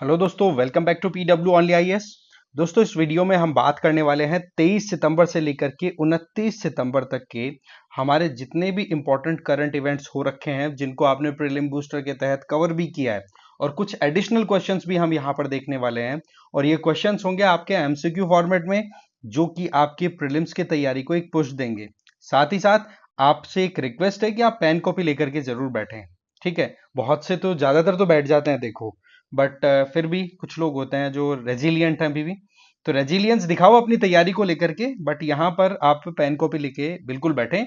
Hello दोस्तों, welcome back to PW only IAS. दोस्तों, इस वीडियो में हम बात करने वाले हैं 23 सितंबर से लेकर के 29 सितंबर तक के हमारे जितने भी इंपॉर्टेंट करंट इवेंट्स हो रखे हैं, जिनको आपने प्रीलिम बूस्टर के तहत कवर भी किया है, और कुछ एडिशनल क्वेश्चंस भी हम यहाँ पर देखने वाले हैं। और ये क्वेश्चंस होंगे आपके एमसीक्यू फॉर्मेट में, जो कि आपके प्रीलिम्स की तैयारी को एक पुश देंगे। साथ ही साथ आपसे एक रिक्वेस्ट है कि आप पेन कॉपी लेकर के जरूर बैठें। ठीक है, बहुत से तो ज्यादातर तो बैठ जाते हैं देखो, बट फिर भी कुछ लोग होते हैं जो रेजिलियंट हैं अभी भी। तो रेजिलियंस दिखाओ अपनी तैयारी को लेकर के, बट यहाँ पर आप पेन कॉपी लेके बिल्कुल बैठें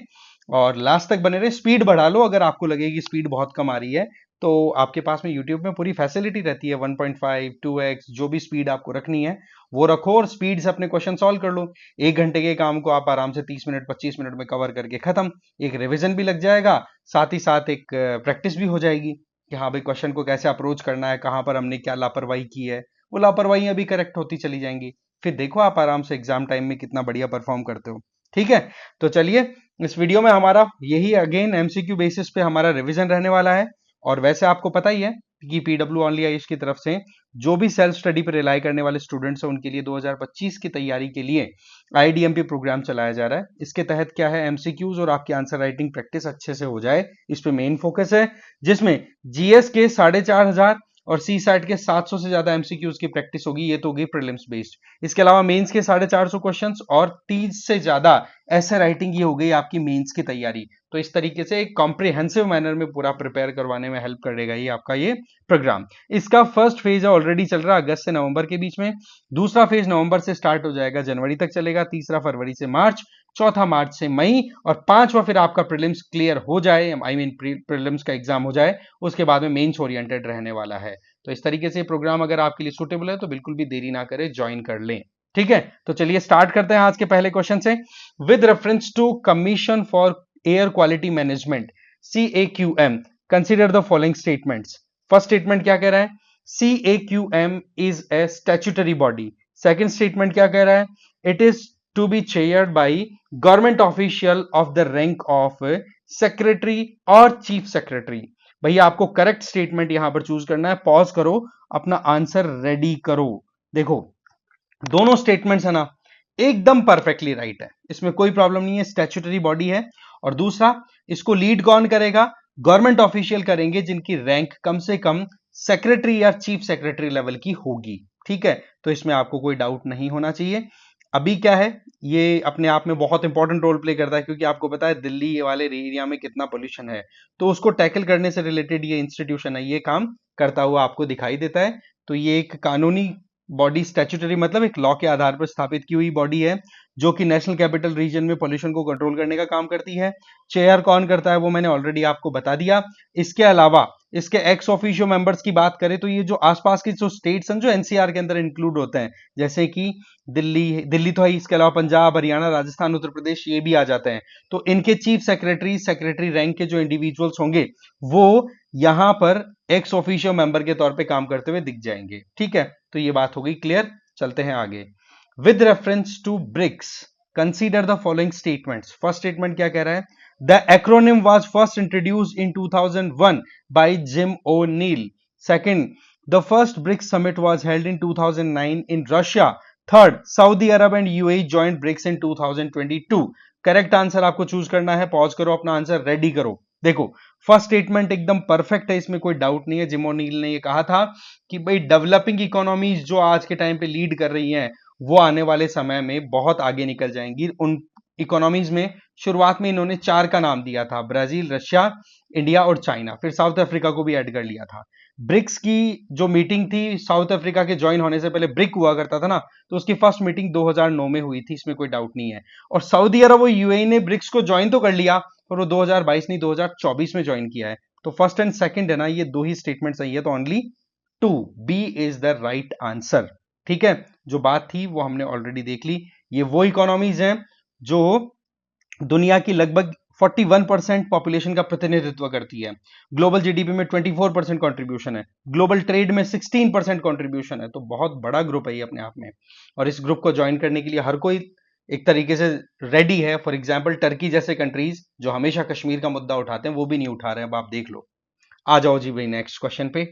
और लास्ट तक बने रहे। स्पीड बढ़ा लो अगर आपको लगे कि स्पीड बहुत कम आ रही है, तो आपके पास में यूट्यूब में पूरी फैसिलिटी रहती है। 1.5 2x जो भी स्पीड आपको रखनी है वो रखो और स्पीड से अपने क्वेश्चन सॉल्व कर लो। 1 घंटे के काम को आप आराम से 30 मिनट 25 मिनट में कवर करके खत्म। एक रिवीजन भी लग जाएगा, साथ ही साथ एक प्रैक्टिस भी हो जाएगी कि हाँ भाई, क्वेश्चन को कैसे अप्रोच करना है, कहां पर हमने क्या लापरवाही की है, वो लापरवाही अभी करेक्ट होती चली जाएंगी। फिर देखो आप आराम से एग्जाम टाइम में कितना बढ़िया परफॉर्म करते हो। ठीक है, तो चलिए, इस वीडियो में हमारा यही अगेन एमसीक्यू बेसिस पे हमारा रिवीजन रहने वाला है। और वैसे आपको पता ही है कि पीडब्ल्यू ओनली आईएएस की तरफ से जो भी सेल्फ स्टडी पर रिलाई करने वाले स्टूडेंट्स हैं, उनके लिए 2025 की तैयारी के लिए आईडीएमपी प्रोग्राम चलाया जा रहा है। इसके तहत क्या है, एमसीक्यूज और आपकी आंसर राइटिंग प्रैक्टिस अच्छे से हो जाए, इस पे मेन फोकस है। जिसमें जीएस के 4,500 और सी सैट के 700 से ज्यादा एमसीक्यूज की प्रैक्टिस होगी। ये तो होगी प्रीलिम्स बेस्ड। इसके अलावा मेंस के 450 क्वेश्चंस और 30 से ज्यादा ऐसे राइटिंग, ये हो गई आपकी मेंस की तैयारी। तो इस तरीके से एक कॉम्प्रिहेंसिव मैनर में पूरा प्रिपेयर करवाने में हेल्प करेगा ये आपका ये प्रोग्राम। इसका फर्स्ट फेज है ऑलरेडी चल रहा है अगस्त से नवंबर के बीच में। दूसरा फेज नवंबर से स्टार्ट हो जाएगा, जनवरी तक चलेगा। तीसरा फरवरी से मार्च, चौथा मार्च से मई, और पांचवा फिर आपका प्रीलिम्स क्लियर हो जाए, आई मीन प्रीलिम्स का एग्जाम हो जाए, उसके बाद में मेंस ओरिएंटेड रहने वाला है। तो इस तरीके से प्रोग्राम अगर आपके लिए सूटेबल है तो बिल्कुल भी देरी ना करें, ज्वाइन कर लें। ठीक है, तो चलिए स्टार्ट करते हैं आज के पहले क्वेश्चन से। With reference to commission for air quality management CAQM, consider the following statements. First statement क्या कह रहा है, CAQM is a statutory body. Second statement क्या कह रहा है, it is to be chaired by government official of the rank of secretary और chief secretary. भैया आपको करेक्ट स्टेटमेंट यहां पर चूज करना है। पॉज करो, अपना आंसर रेडी करो। देखो, दोनों स्टेटमेंट्स है ना, एकदम परफेक्टली राइट है, इसमें कोई प्रॉब्लम नहीं है। स्टैट्यूटरी बॉडी है। और दूसरा, इसको लीड कौन करेगा, गवर्नमेंट ऑफिशियल करेंगे जिनकी रैंक कम से कम सेक्रेटरी या चीफ सेक्रेटरी लेवल की होगी। ठीक है, तो इसमें आपको कोई डाउट नहीं होना चाहिए। अभी क्या है, ये अपने आप में बहुत इंपॉर्टेंट रोल प्ले करता है, क्योंकि आपको पता है दिल्ली वाले एरिया में कितना पोल्यूशन है। तो उसको टैकल करने से रिलेटेड ये इंस्टीट्यूशन है, ये काम करता हुआ आपको दिखाई देता है। तो ये एक कानूनी बॉडी, स्टैट्यूटरी मतलब एक लॉ के आधार पर स्थापित की हुई बॉडी है, जो कि नेशनल कैपिटल रीजन में पोल्यूशन को कंट्रोल करने का काम करती है। चेयर कौन करता है वो मैंने ऑलरेडी आपको बता दिया। इसके अलावा इसके एक्स ऑफिशियो मेंबर्स की बात करें तो ये जो आसपास के जो स्टेट्स हैं जो एनसीआर के अंदर इंक्लूड होते हैं, जैसे कि दिल्ली तो है, इसके अलावा पंजाब, हरियाणा, राजस्थान, उत्तर प्रदेश, ये भी आ जाते हैं। तो इनके चीफ सेक्रेटरी, सेक्रेटरी रैंक के जो इंडिविजुअल्स होंगे, वो यहां पर एक्स ऑफिशियो मेंबर के तौर पे काम करते हुए दिख जाएंगे। ठीक है, तो ये बात हो गई क्लियर। चलते हैं आगे। With reference to BRICS, consider the following statements. First statement क्या कह रहा है, the acronym was first introduced in 2001 by Jim O'Neill. Second, the first BRICS summit was held in 2009 in Russia. Third, Saudi Arab and UAE joined BRICS in 2022। Correct answer आपको choose करना है। Pause करो, अपना answer ready करो। देखो, first statement एकदम perfect है, इसमें कोई डाउट नहीं है। जिम ओ'नील ने ये कहा था कि भाई डेवलपिंग इकोनॉमीज जो आज के टाइम पे लीड कर रही हैं, वो आने वाले समय में बहुत आगे निकल जाएंगी। उन इकोनॉमीज में शुरुआत में इन्होंने 4 का नाम दिया था, ब्राजील, रशिया, इंडिया और चाइना। फिर साउथ अफ्रीका को भी ऐड कर लिया था। ब्रिक्स की जो मीटिंग थी, साउथ अफ्रीका के ज्वाइन होने से पहले ब्रिक हुआ करता था ना, तो उसकी फर्स्ट मीटिंग 2009 में हुई थी, इसमें कोई डाउट नहीं है। और सऊदी अरब और यूएई ने ब्रिक्स को ज्वाइन तो कर लिया, पर वो 2022 नहीं 2024 में ज्वाइन किया है। तो फर्स्ट एंड सेकंड है ना, ये दो ही स्टेटमेंट सही है, तो only 2 B is the right answer. ठीक है, जो बात थी वो हमने ऑलरेडी देख ली। ये वो इकोनॉमीज हैं जो दुनिया की लगभग 41% पॉपुलेशन का प्रतिनिधित्व करती है। ग्लोबल जीडीपी में 24% कंट्रीब्यूशन है, ग्लोबल ट्रेड में 16% कंट्रीब्यूशन है। तो बहुत बड़ा ग्रुप है ये अपने आप में, और इस ग्रुप को ज्वाइन करने के लिए हर कोई एक तरीके से रेडी है। फॉर एग्जाम्पल टर्की जैसे कंट्रीज जो हमेशा कश्मीर का मुद्दा उठाते हैं, वो भी नहीं उठा रहे हैं। अब आप देख लो। आ जाओ जी भाई नेक्स्ट क्वेश्चन पे।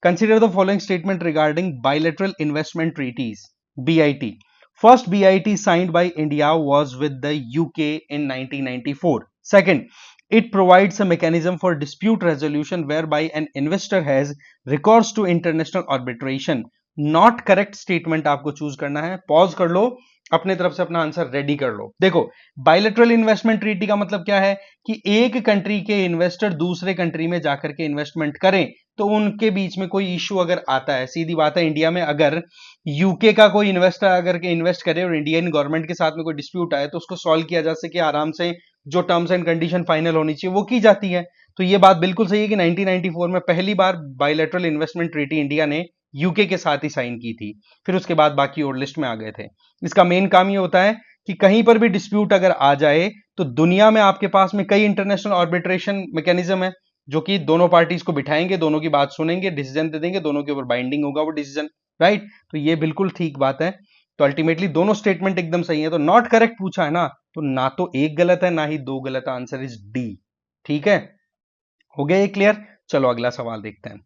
Consider the following statement regarding bilateral investment treaties, BIT. First BIT signed by India was with the UK in 1994. Second, it provides a mechanism for dispute resolution whereby an investor has recourse to international arbitration. Not correct statement आपको choose करना है, pause कर लो, अपने तरफ से अपना answer ready कर लो। देखो, बायलैटरल इन्वेस्टमेंट ट्रीटी का मतलब क्या है कि एक कंट्री के इन्वेस्टर दूसरे कंट्री में जाकर के इन्वेस्टमेंट करें, तो उनके बीच में कोई इश्यू अगर आता है, सीधी बात है, इंडिया में अगर यूके का कोई इन्वेस्टर अगर के इन्वेस्ट करे और इंडियन गवर्नमेंट के साथ में कोई डिस्प्यूट आए तो उसको सॉल्व किया जा सके आराम से, जो टर्म्स एंड कंडीशन फाइनल होनी चाहिए वो की जाती है। तो ये बात बिल्कुल सही है कि 1994 में पहली बार बायलैटरल इन्वेस्टमेंट ट्रीटी इंडिया ने यूके के साथ ही साइन की थी, फिर उसके बाद बाकी और लिस्ट में आ गए थे। इसका मेन काम ये होता है कि कहीं पर भी डिस्प्यूट अगर आ जाए तो दुनिया में आपके पास में कई इंटरनेशनल आर्बिट्रेशन मैकेनिज्म है जो कि दोनों पार्टीज को बिठाएंगे, दोनों की बात सुनेंगे, डिसीजन दे देंगे, दोनों के ऊपर बाइंडिंग होगा वो डिसीजन, राइट। तो ये बिल्कुल ठीक बात है। तो अल्टीमेटली दोनों स्टेटमेंट एकदम सही है। तो नॉट करेक्ट पूछा है ना, तो ना तो एक गलत है ना ही दो गलत है, आंसर इज डी। ठीक है, हो गया ये क्लियर। चलो अगला सवाल देखते हैं।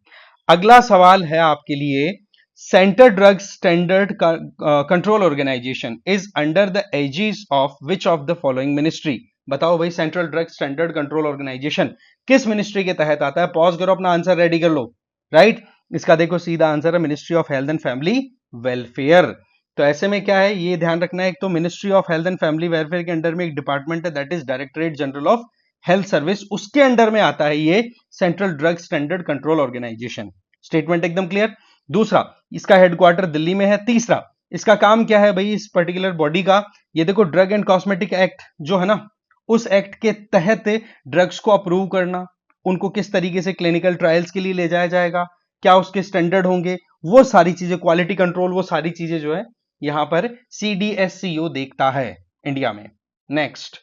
अगला सवाल है आपके लिए, centre drug standard control organization is under the aegis of which of the following ministry. बताओ भाई, central drug standard control organization किस मिनिस्ट्री के तहत आता है? पॉज करो, अपना आंसर रेडी कर लो, राइट। इसका देखो सीधा आंसर है ministry of health and family welfare. तो ऐसे में क्या है, ये ध्यान रखना है, एक तो ministry of health and family welfare के अंडर में एक डिपार्टमेंट है that is directorate general of health service, उसके अंडर में आता है ये central drug standard control organization. Statement एकदम क्लियर। दूसरा, इसका हेडक्वार्टर दिल्ली में है। तीसरा, इसका काम क्या है भाई इस पर्टिकुलर बॉडी का? ये देखो, ड्रग एंड कॉस्मेटिक एक्ट जो है ना, उस एक्ट के तहत ड्रग्स को अप्रूव करना, उनको किस तरीके से क्लिनिकल ट्रायल्स के लिए ले जाया जाएगा, क्या उसके स्टैंडर्ड होंगे, वो सारी चीजें, क्वालिटी कंट्रोल, वो सारी चीजें जो है यहां पर CDSCO देखता है इंडिया में। Next,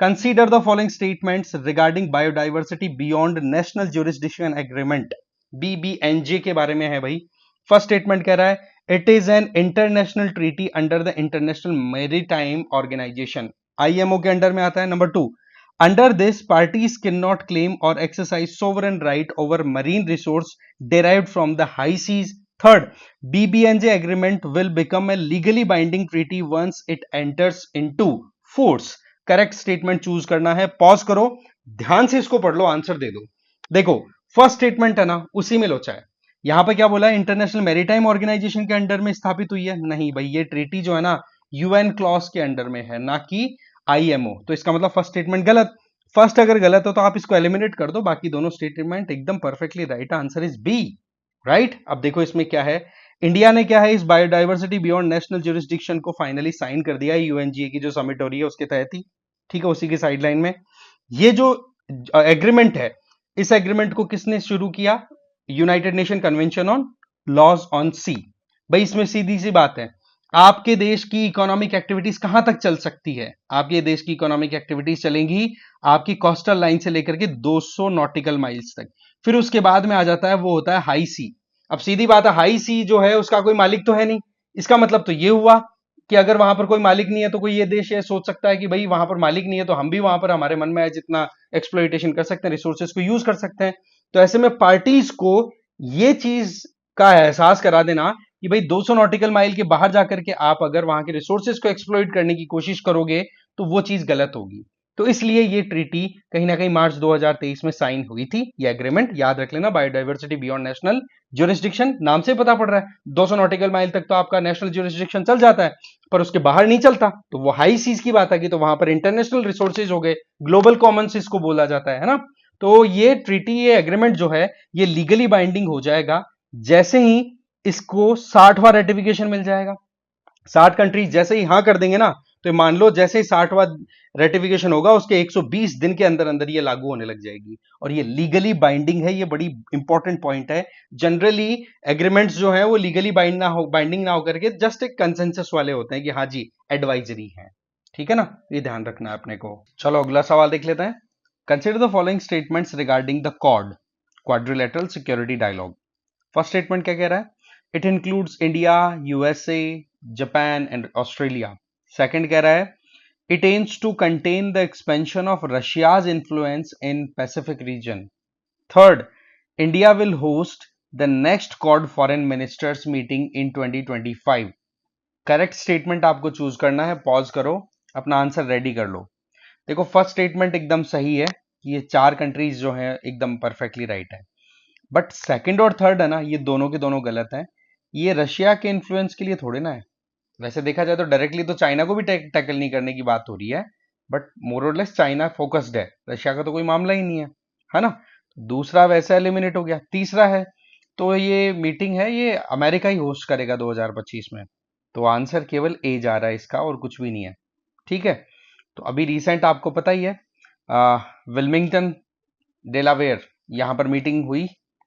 consider the following statements regarding biodiversity beyond national jurisdiction agreement, BBNJ के बारे में है भाई। फर्स्ट स्टेटमेंट कह रहा है, it is an international treaty under the international maritime organisation, IMO के अंडर में आता है। Number 2, under this parties can not claim or exercise sovereign right over marine resource derived from the high seas. Third, BBNJ agreement will become a legally binding treaty once it enters into force. Correct statement choose करना है, pause करो, ध्यान से इसको पढ़ लो, answer दे दो। देखो, first statement है ना, उसी में लोचा है। यहां पर क्या बोला है, इंटरनेशनल मैरीटाइम ऑर्गेनाइजेशन के अंडर में स्थापित हुई है? नहीं भाई, ये ट्रीटी जो है ना UN क्लॉज के अंडर में है, ना कि IMO। तो इसका मतलब फर्स्ट स्टेटमेंट गलत। फर्स्ट अगर गलत हो तो आप इसको एलिमिनेट कर दो, बाकी दोनों स्टेटमेंट एकदम perfectly right, answer is B, right. अब देखो इसमें क्या है, इंडिया ने क्या है, इस बायोडाइवर्सिटी बियॉन्ड नेशनल ज्यूरिसडिक्शन को फाइनली साइन कर दिया है, UNGA की जो समिट हो रही है उसके तहत ही, ठीक है, उसी की साइडलाइन में। ये जो एग्रीमेंट है, इस एग्रीमेंट को किसने शुरू किया? United Nation convention on laws on sea. भाई इसमें सीधी सी बात है, आपके देश की इकोनॉमिक एक्टिविटीज कहां तक चल सकती है? आपके देश की इकोनॉमिक एक्टिविटीज चलेंगी आपकी कोस्टल लाइन से लेकर के 200 नॉटिकल माइल्स तक, फिर उसके बाद में आ जाता है वो होता है हाई सी। अब सीधी बात है, हाई सी जो है उसका कोई मालिक तो है नहीं, इसका मतलब तो ये हुआ कि अगर वहां पर कोई मालिक नहीं है तो कोई ये देश ये सोच सकता है कि भाई वहां पर मालिक नहीं है तो हम भी वहां पर हमारे मन में आए जितना एक्सप्लॉइटेशन कर सकते हैं, रिसोर्सेज को यूज कर सकते हैं। तो ऐसे में पार्टीज को ये चीज का एहसास करा देना कि भाई 200 नॉटिकल माइल के बाहर जाकर के आप अगर वहां के रिसोर्सेज को एक्सप्लॉइट करने की कोशिश करोगे तो वो चीज गलत होगी। तो इसलिए ये ट्रीटी कहीं ना कहीं मार्च 2023 में साइन हुई थी। ये एग्रीमेंट याद रख लेना, बायोडाइवर्सिटी बियॉन्ड नेशनल ज्यूरिसडिक्शन, नाम से पता पड़ रहा है 200 नॉटिकल माइल तक तो आपका नेशनल ज्यूरिसडिक्शन चल जाता है, पर उसके बाहर नहीं चलता, तो वो हाई सीज की बात है कि तो वहां पर इंटरनेशनल रिसोर्सेज हो गए, ग्लोबल कॉमन्स इसको बोला जाता है ना। तो ये ट्रीटी, ये एग्रीमेंट जो है ये लीगली बाइंडिंग हो जाएगा जैसे ही इसको 60वां रेटिफिकेशन मिल जाएगा। 60 कंट्रीज जैसे ही हाँ कर देंगे ना, तो मान लो जैसे ही 60वां रेटिफिकेशन होगा उसके 120 दिन के अंदर अंदर ये लागू होने लग जाएगी और ये लीगली बाइंडिंग है। ये बड़ी इंपॉर्टेंट पॉइंट है। जनरली एग्रीमेंट्स जो है वो लीगली बाइंडिंग ना होकर के जस्ट एक कंसेंसस वाले होते हैं कि हाँ जी एडवाइजरी है, ठीक है ना, ये ध्यान रखना है अपने को। चलो अगला सवाल देख लेते हैं। Consider the following statements regarding the quad, quadrilateral security dialogue. First statement क्या कह रहा है? It includes India, USA, Japan and Australia. Second कह रहा है, it aims to contain the expansion of Russia's influence in Pacific region. Third, India will host the next quad foreign ministers meeting in 2025। Correct statement आपको choose करना है, pause करो, अपना answer ready कर लो। देखो फर्स्ट स्टेटमेंट एकदम सही है, ये 4 कंट्रीज जो हैं एकदम परफेक्टली राइट है, बट सेकंड और थर्ड है ना, ये दोनों के दोनों गलत हैं। ये रशिया के इन्फ्लुएंस के लिए थोड़े ना है। वैसे देखा जाए तो डायरेक्टली तो चाइना को भी टैकल नहीं करने की बात हो रही है, बट मोर और लेस चाइना फोकस्ड है, रशिया का तो कोई मामला ही नहीं है ना। दूसरा वैसे एलिमिनेट हो गया। तीसरा है, तो ये मीटिंग है ये अमेरिका ही होस्ट करेगा 2025 में, तो आंसर केवल ए जा रहा है इसका और कुछ भी नहीं है। ठीक है, तो अभी रिसेंट आपको पता ही है विल्मिंगटन डेलावेयर, यहां पर मीटिंग हुई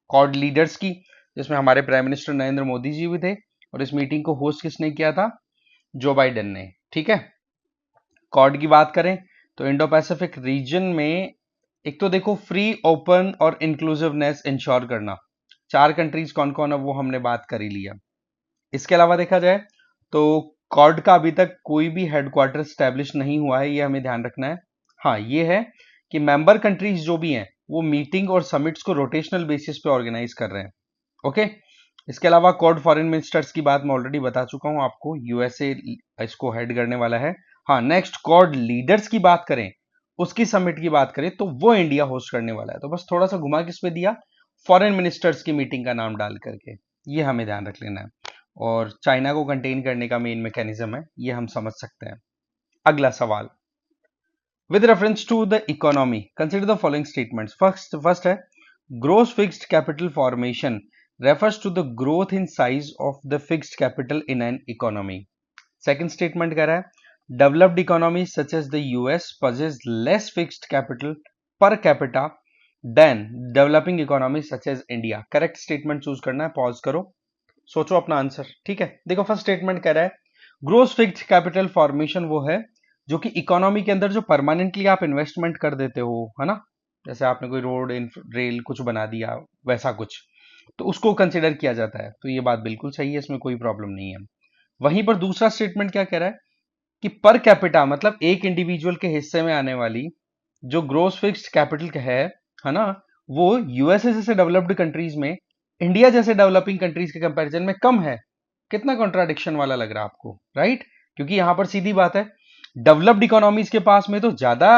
क्वाड लीडर्स की, जिसमें हमारे प्राइम मिनिस्टर नरेंद्र मोदी जी भी थे, और इस मीटिंग को होस्ट किसने किया था? जो बाइडेन ने। ठीक है, क्वाड की बात करें तो इंडो पैसिफिक रीजन में एक तो देखो फ्री, ओपन और इंक्लूसिवनेस इंश्योर करना। 4 कंट्रीज कौन कौन है वो हमने बात कर ही लिया। इसके अलावा देखा जाए तो क्वाड का अभी तक कोई भी हेडक्वार्टर स्टैब्लिश नहीं हुआ है, ये हमें ध्यान रखना है। हाँ, ये है कि मेंबर कंट्रीज जो भी हैं वो मीटिंग और समिट्स को रोटेशनल बेसिस पे ऑर्गेनाइज कर रहे हैं। ओके, इसके अलावा क्वाड फॉरेन मिनिस्टर्स की बात मैं ऑलरेडी बता चुका हूं आपको, यूएसए इसको हेड करने वाला है। हाँ, नेक्स्ट क्वाड लीडर्स की बात करें, उसकी समिट की बात करें तो वो इंडिया होस्ट करने वाला है। तो बस थोड़ा सा घुमा किस पे दिया, फॉरेन मिनिस्टर्स की मीटिंग का नाम डाल करके, ये हमें ध्यान रख लेना है। और चाइना को कंटेन करने का मेन मैकेनिज्म है, ये हम समझ सकते हैं। अगला सवाल, with reference to the economy consider the following statements. First है, gross fixed capital formation refers to the growth in size of the fixed capital in an economy. Second statement कह रहा है, developed economies such as the US possess less fixed capital per capita than developing economies such as India. Correct statement choose करना है, pause करो, सोचो अपना answer. ठीक है, देखो फर्स्ट स्टेटमेंट कह रहा है, ग्रोस फिक्स्ड कैपिटल फॉर्मेशन वो है जो कि इकोनॉमी के अंदर जो परमानेंटली आप इन्वेस्टमेंट कर देते हो, है ना, जैसे आपने कोई रोड रेल कुछ बना दिया, वैसा कुछ, तो उसको कंसिडर किया जाता है। तो ये बात बिल्कुल सही है, इसमें कोई प्रॉब्लम नहीं है। वहीं पर दूसरा स्टेटमेंट क्या कह रहा है कि पर कैपिटा मतलब एक इंडिविजुअल के हिस्से में आने वाली जो ग्रोस फिक्स्ड कैपिटल है ना, वो यूएसए जैसे डेवलप्ड कंट्रीज में इंडिया जैसे डेवलपिंग कंट्रीज के कंपैरिजन में कम है। कितना कॉन्ट्राडिक्शन वाला लग रहा है आपको, राइट? क्योंकि यहां पर सीधी बात है, डेवलप्ड इकोनॉमीज के पास में तो ज्यादा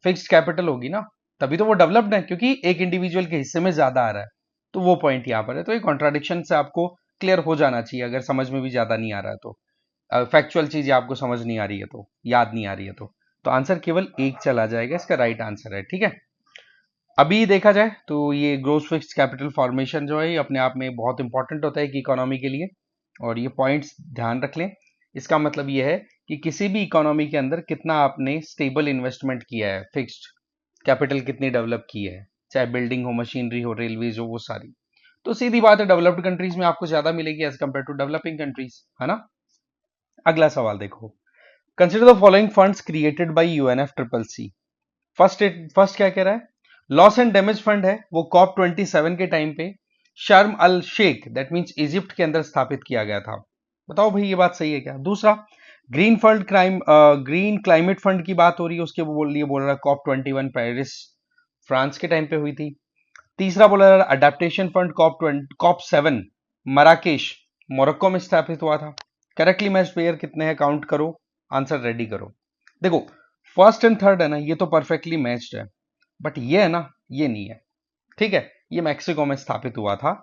फिक्स्ड कैपिटल होगी ना, तभी तो वो डेवलप्ड है, क्योंकि एक इंडिविजुअल के हिस्से में ज्यादा आ रहा है। तो वो पॉइंट यहां पर है। तो ये कॉन्ट्राडिक्शन से आपको क्लियर हो जाना चाहिए, अगर समझ में भी ज्यादा नहीं आ रहा है तो, फैक्चुअल चीजें आपको समझ नहीं आ रही है तो, याद नहीं आ रही है तो आंसर केवल एक चला जाएगा, इसका राइट आंसर है। ठीक है, अभी देखा जाए तो ये ग्रोस फिक्स्ड कैपिटल फॉर्मेशन जो है ये अपने आप में बहुत इंपॉर्टेंट होता है कि इकोनॉमी के लिए, और ये पॉइंट्स ध्यान रख लें। इसका मतलब ये है कि किसी भी इकोनॉमी के अंदर कितना आपने स्टेबल इन्वेस्टमेंट किया है, फिक्स्ड कैपिटल कितनी डेवलप की है, चाहे बिल्डिंग हो, मशीनरी हो, रेलवेज हो, वो सारी। तो सीधी बात है, डेवलप्ड कंट्रीज में आपको ज्यादा मिलेगी as compare to developing countries, है ना। अगला सवाल देखो, consider the following funds created by UNF triple C. First क्या कह रहा है, लॉस एंड डैमेज फंड है, वो कॉप 27 के टाइम पे शर्म अल शेख दैट मींस इजिप्ट के अंदर स्थापित किया गया था। बताओ भाई ये बात सही है क्या? दूसरा, ग्रीन क्लाइमेट फंड की बात हो रही है, उसके लिए बोल रहा है कॉप 21 पेरिस फ्रांस के टाइम पे हुई थी। तीसरा बोला रहा adaptation fund COP 7 Marrakesh Morocco में स्थापित हुआ था। करेक्टली मैच्ड पेयर कितने हैं, काउंट करो, आंसर रेडी करो। देखो फर्स्ट एंड थर्ड है ना, ये तो परफेक्टली मैच्ड है, बट ये है ना, ये नहीं है। ठीक है, ये मैक्सिको में स्थापित हुआ था,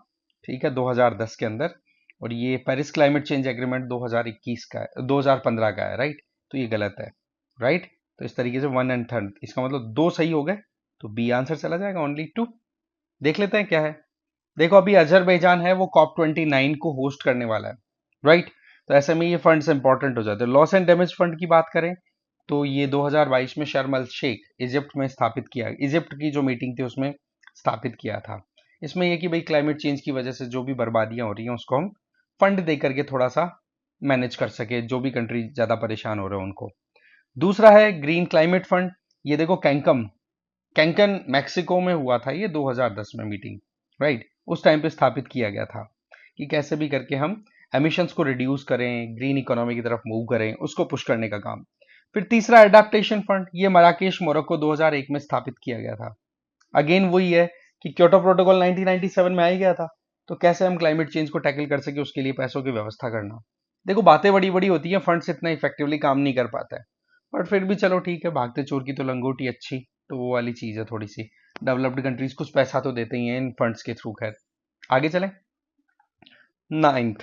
ठीक है, 2010 के अंदर, और ये पेरिस क्लाइमेट चेंज एग्रीमेंट 2021 का है, 2015 का है, राइट? तो ये गलत है, राइट? तो इस तरीके से वन एंड थर्ड, इसका मतलब दो सही हो गए, तो बी आंसर चला जाएगा, ओनली 2। देख लेते हैं क्या है। देखो अभी अजरबैजान है वो कॉप 29 को होस्ट करने वाला है, राइट? तो ऐसे में ये फंड्स इंपॉर्टेंट हो जाते हैं। लॉस एंड डैमेज फंड की बात करें तो ये 2022 में शर्म अल शेख इजिप्ट में स्थापित किया, इजिप्ट की जो मीटिंग थी उसमें स्थापित किया था। इसमें यह कि भाई क्लाइमेट चेंज की वजह से जो भी बर्बादियां हो रही हैं उसको हम फंड दे करके थोड़ा सा मैनेज कर सके, जो भी कंट्री ज्यादा परेशान हो रहे हैं उनको। दूसरा है ग्रीन क्लाइमेट फंड, ये देखो कैंकन मैक्सिको में हुआ था ये 2010 में मीटिंग, राइट? उस टाइम पे स्थापित किया गया था कि कैसे भी करके हम एमिशंस को रिड्यूस करें, ग्रीन इकोनॉमी की तरफ मूव करें, उसको पुश करने का काम। फिर तीसरा एडेप्टेशन फंड, ये मराकेश मोरक्को 2001 में स्थापित किया गया था। अगेन वही है कि क्योटो प्रोटोकॉल 1997 में आ ही गया था, तो कैसे हम क्लाइमेट चेंज को टैकल कर सके, उसके लिए पैसों की व्यवस्था करना। देखो बातें बड़ी बड़ी होती हैं, फंड्स इतना इफेक्टिवली काम नहीं कर पाता है, बट फिर भी चलो ठीक है, भागते चोर की तो लंगोटी अच्छी, तो वो वाली चीज है थोड़ी सी। डेवलप्ड कंट्रीज कुछ पैसा तो देते ही हैं इन फंड्स के थ्रू। खैर आगे चलें। Ninth,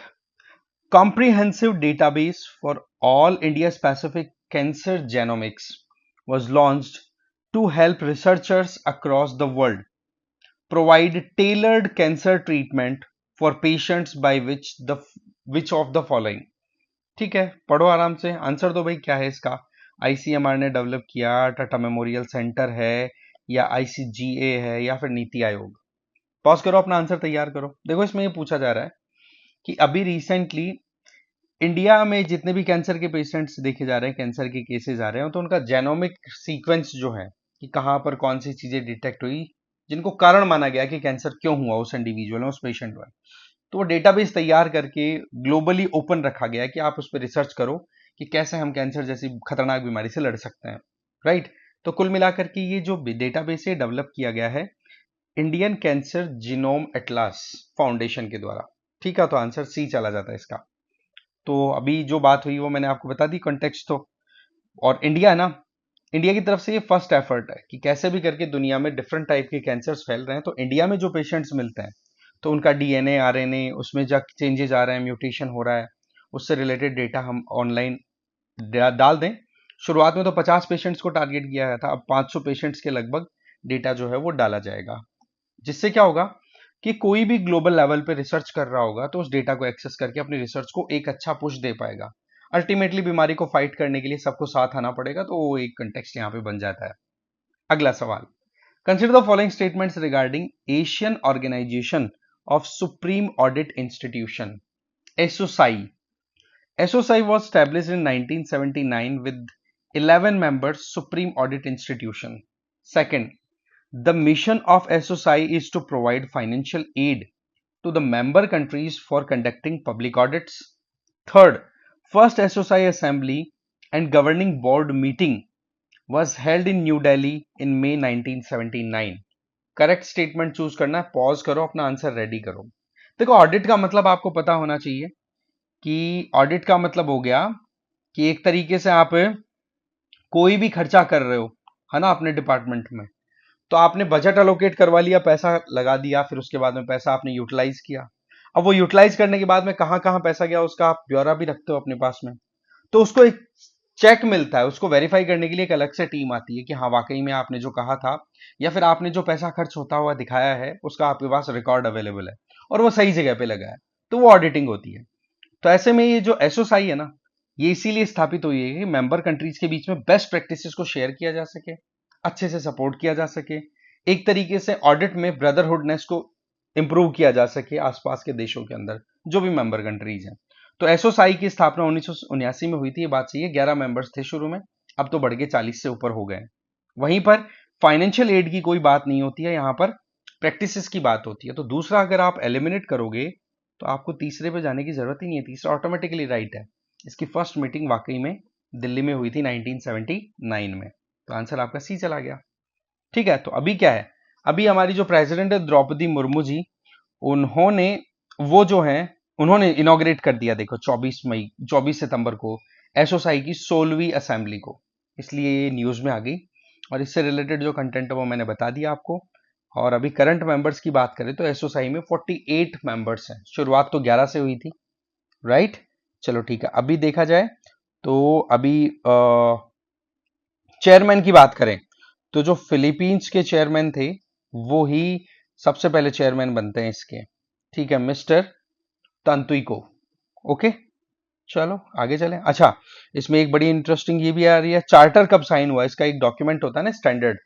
comprehensive database for all India specific cancer genomics was launched to help researchers across the world provide tailored cancer treatment for patients by which of the following। ठीक है, पढ़ो आराम से, आंसर दो भाई, क्या है इसका। आईसीएमआर ने डेवलप किया, टाटा मेमोरियल सेंटर है, या आईसीजीए है, या फिर नीति आयोग। पॉज करो, अपना आंसर तैयार करो। देखो इसमें ये पूछा जा रहा है कि अभी रिसेंटली इंडिया में जितने भी कैंसर के पेशेंट्स देखे जा रहे हैं, कैंसर के केसेस आ रहे हैं, तो उनका जेनोमिक सीक्वेंस जो है कि कहाँ पर कौन सी चीजें डिटेक्ट हुई जिनको कारण माना गया कि कैंसर क्यों हुआ उस इंडिविजुअल में, उस पेशेंट में, तो वो डेटाबेस तैयार करके ग्लोबली ओपन रखा गया है कि आप उस पर रिसर्च करो कि कैसे हम कैंसर जैसी खतरनाक बीमारी से लड़ सकते हैं। राइट, तो कुल मिलाकर के ये जो डेटाबेस है डेवलप किया गया है Indian cancer genome atlas foundation के द्वारा। ठीक है, तो आंसर सी चला जाता है इसका। तो अभी जो बात हुई वो मैंने आपको बता दी कॉन्टेक्स्ट तो। और इंडिया है ना, इंडिया की तरफ से ये फर्स्ट एफर्ट है कि कैसे भी करके दुनिया में डिफरेंट टाइप के कैंसर्स फैल रहे हैं, तो इंडिया में जो पेशेंट्स मिलते हैं तो उनका डीएनए आरएनए उसमें जा चेंजेस आ रहे हैं, म्यूटेशन हो रहा है, उससे रिलेटेड डेटा हम ऑनलाइन डाल दें। शुरुआत में तो 50 पेशेंट्स को टारगेट किया गया था, अब 500 पेशेंट्स के लगभग डेटा जो है वो डाला जाएगा, जिससे क्या होगा कि कोई भी ग्लोबल लेवल पे रिसर्च कर रहा होगा तो उस डेटा को एक्सेस करके अपनी रिसर्च को एक अच्छा पुश दे पाएगा। अल्टीमेटली बीमारी को फाइट करने के लिए सबको साथ आना पड़ेगा, तो वो एक कंटेक्स्ट यहाँ पे बन जाता है। अगला सवाल, consider the following statements regarding Asian organisation of supreme audit institution, ASOSAI. ASOSAI was established in 1979 with 11 members Supreme Audit Institution. Second, the mission of SOSI is to provide financial aid to the member countries for conducting public audits. Third, first SOSI assembly and governing board meeting was held in New Delhi in May 1979. Correct statement choose करना है, pause करो, अपना answer ready करो। देखो audit का मतलब आपको पता होना चाहिए कि ऑडिट का मतलब हो गया कि एक तरीके से आप कोई भी खर्चा कर रहे हो है ना अपने डिपार्टमेंट में, तो आपने बजट अलोकेट करवा लिया, पैसा लगा दिया, फिर उसके बाद में पैसा आपने यूटिलाइज किया। अब वो यूटिलाइज करने के बाद में कहां कहां पैसा गया उसका आप ब्यौरा भी रखते हो अपने पास में, तो उसको एक चेक मिलता है, उसको वेरीफाई करने के लिए एक अलग से टीम आती है कि हाँ वाकई में आपने जो कहा था या फिर आपने जो पैसा खर्च होता हुआ दिखाया है उसका आपके पास रिकॉर्ड अवेलेबल है और वो सही जगह पे लगा है, तो वो ऑडिटिंग होती है। तो ऐसे में ये जो एसओसाई है ना, ये इसीलिए स्थापित हुई है कि मेंबर कंट्रीज के बीच में बेस्ट प्रैक्टिसेस को शेयर किया जा सके, अच्छे से सपोर्ट किया जा सके, एक तरीके से ऑडिट में ब्रदरहुडनेस को इंप्रूव किया जा सके आसपास के देशों के अंदर जो भी मेंबर कंट्रीज हैं। तो एसओसाई की स्थापना 1979 में हुई थी, ये बात सही है, 11 मेंबर्स थे शुरू में, अब तो बढ़ के 40 से ऊपर हो गए। वहीं पर फाइनेंशियल एड की कोई बात नहीं होती है, यहाँ पर प्रैक्टिसेस की बात होती है। तो दूसरा अगर आप एलिमिनेट करोगे तो आपको तीसरे पे जाने की जरूरत ही नहीं है, तीसरा ऑटोमेटिकली राइट है। इसकी फर्स्ट मीटिंग वाकई में दिल्ली में हुई थी 1979 में, तो आंसर आपका सी चला गया। ठीक है, तो अभी क्या है, अभी हमारी जो प्रेसिडेंट है द्रौपदी मुर्मू जी, उन्होंने वो जो है उन्होंने इनॉग्रेट कर दिया, देखो 24 सितंबर को एसओसाई की 16वीं असेंबली को, इसलिए ये न्यूज में आ गई। और इससे रिलेटेड जो कंटेंट है वो मैंने बता दिया आपको। और अभी करंट मेंबर्स की बात करें तो एसओसाई में 48 मेंबर्स हैं, शुरुआत तो 11 से हुई थी। राइट, चलो ठीक है, अभी देखा जाए तो अभी चेयरमैन की बात करें तो जो फिलीपींस के चेयरमैन थे वो ही सबसे पहले चेयरमैन बनते हैं इसके। ठीक है, मिस्टर तंतुइको। ओके, चलो आगे चलें। अच्छा, इसमें एक बड़ी इंटरेस्टिंग ये भी आ रही है, चार्टर कब साइन हुआ, इसका एक डॉक्यूमेंट होता है ना स्टैंडर्ड,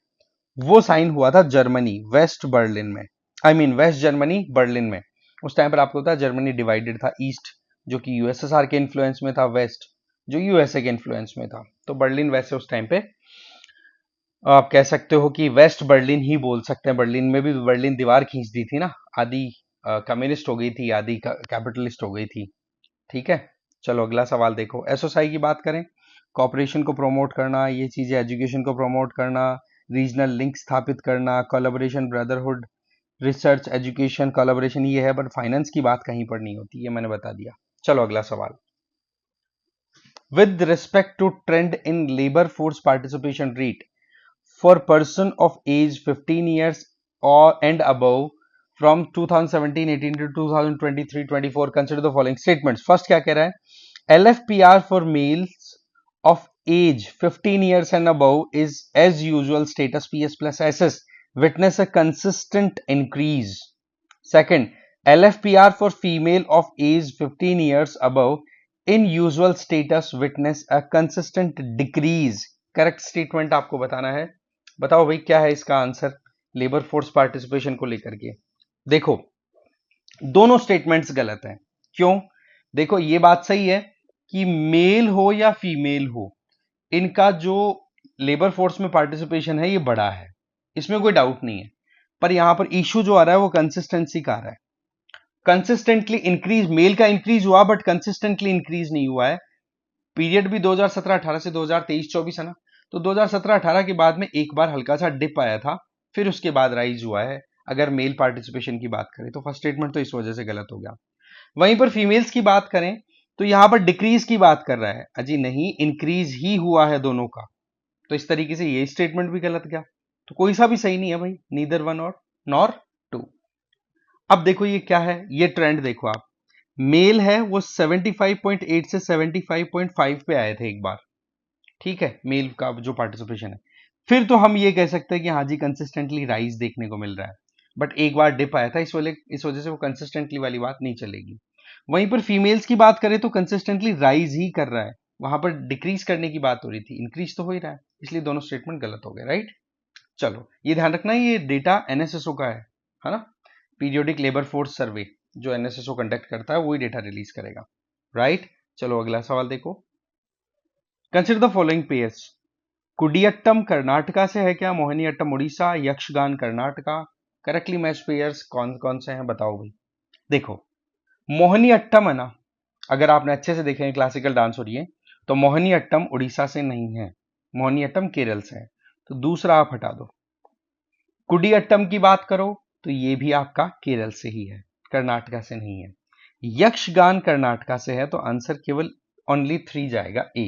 वो साइन हुआ था जर्मनी वेस्ट बर्लिन में, वेस्ट जर्मनी बर्लिन में। उस टाइम पर आपको पता है जर्मनी डिवाइडेड था, ईस्ट जो कि यूएसएसआर के इन्फ्लुएंस में था, वेस्ट जो यूएसए के इन्फ्लुएंस में था। तो बर्लिन वैसे उस टाइम पे आप कह सकते हो कि वेस्ट बर्लिन ही बोल सकते हैं, बर्लिन में भी बर्लिन दीवार खींच दी थी ना, आधी कम्युनिस्ट हो गई थी, आधी कैपिटलिस्ट हो गई थी। ठीक है, चलो अगला सवाल देखो। एसओसाई की बात करें, कॉपरेशन को प्रमोट करना, ये चीजें, एजुकेशन को प्रमोट करना, रीजनल लिंक स्थापित करना, collaboration, brotherhood, research, education, collaboration ये है, बट फाइनेंस की बात कहीं पर नहीं होती, ये मैंने बता दिया। चलो अगला सवाल। With respect to trend in labour force participation rate for person of age 15 years और and above from 2017-18 to 2023-24 consider the following statements। फर्स्ट क्या कह रहा है, LFPR for males of age 15 years and above is as usual status PS plus SS witness a consistent increase। Second, LFPR for female of age 15 years above in usual status witness a consistent decrease। Correct statement आपको बताना है। बताओ भाई क्या है इसका answer labour force participation को लेकर के। देखो दोनों स्टेटमेंट्स गलत हैं। क्यों? देखो ये बात सही है कि मेल हो या फीमेल हो, इनका जो लेबर फोर्स में पार्टिसिपेशन है ये बड़ा है, इसमें कोई डाउट नहीं है। पर यहां पर इशू जो आ रहा है वो कंसिस्टेंसी का आ रहा है। कंसिस्टेंटली इंक्रीज, मेल का इंक्रीज हुआ बट कंसिस्टेंटली इंक्रीज नहीं हुआ है। पीरियड भी 2017-18 से 2023-24 है ना, तो 2017-18 के बाद में एक बार हल्का सा डिप आया था, फिर उसके बाद राइज हुआ है। अगर मेल पार्टिसिपेशन की बात करें तो फर्स्ट स्टेटमेंट तो इस वजह से गलत हो गया। वहीं पर फीमेल्स की बात करें तो यहां पर डिक्रीज की बात कर रहा है, अजी नहीं, इंक्रीज ही हुआ है दोनों का, तो इस तरीके से ये स्टेटमेंट भी गलत गया। तो कोई सा भी सही नहीं है भाई, नीदर वन और नॉर टू। अब देखो ये क्या है, ये ट्रेंड देखो आप, मेल है वो 75.8 से 75.5 पे आए थे एक बार, ठीक है, मेल का जो पार्टिसिपेशन है। फिर तो हम ये कह सकते हैं कि हाँ जी कंसिस्टेंटली राइज देखने को मिल रहा है, बट एक बार डिप आया था, इस वजह से वो कंसिस्टेंटली वाली बात नहीं चलेगी। वहीं पर फीमेल्स की बात करें तो कंसिस्टेंटली राइज ही कर रहा है, वहां पर डिक्रीज करने की बात हो रही थी, इंक्रीज तो हो ही रहा है, इसलिए दोनों स्टेटमेंट गलत हो गए, राइट। चलो ये ध्यान रखना, ये डेटा एनएसएसओ का है ना, पीरियोडिक लेबर फोर्स सर्वे जो एनएसएसओ कंडक्ट करता है वही डेटा रिलीज करेगा, राइट। चलो अगला सवाल देखो, consider the following pairs. Kudiyattam Karnataka से है क्या, Mohiniyattam Orissa, Yakshagana Karnataka. Correctly match pairs कौन कौन से हैं बताओ भाई। देखो मोहिनीअट्टम है ना, अगर आपने अच्छे से देखें क्लासिकल डांस हो रही है, तो मोहिनीअट्टम उड़ीसा से नहीं है, मोहिनीअट्टम केरल से है, तो दूसरा आप हटा दो। कुडियट्टम की बात करो तो ये भी आपका केरल से ही है, कर्नाटका से नहीं है। यक्षगान कर्नाटका से है, तो आंसर केवल ओनली 3 जाएगा, ए,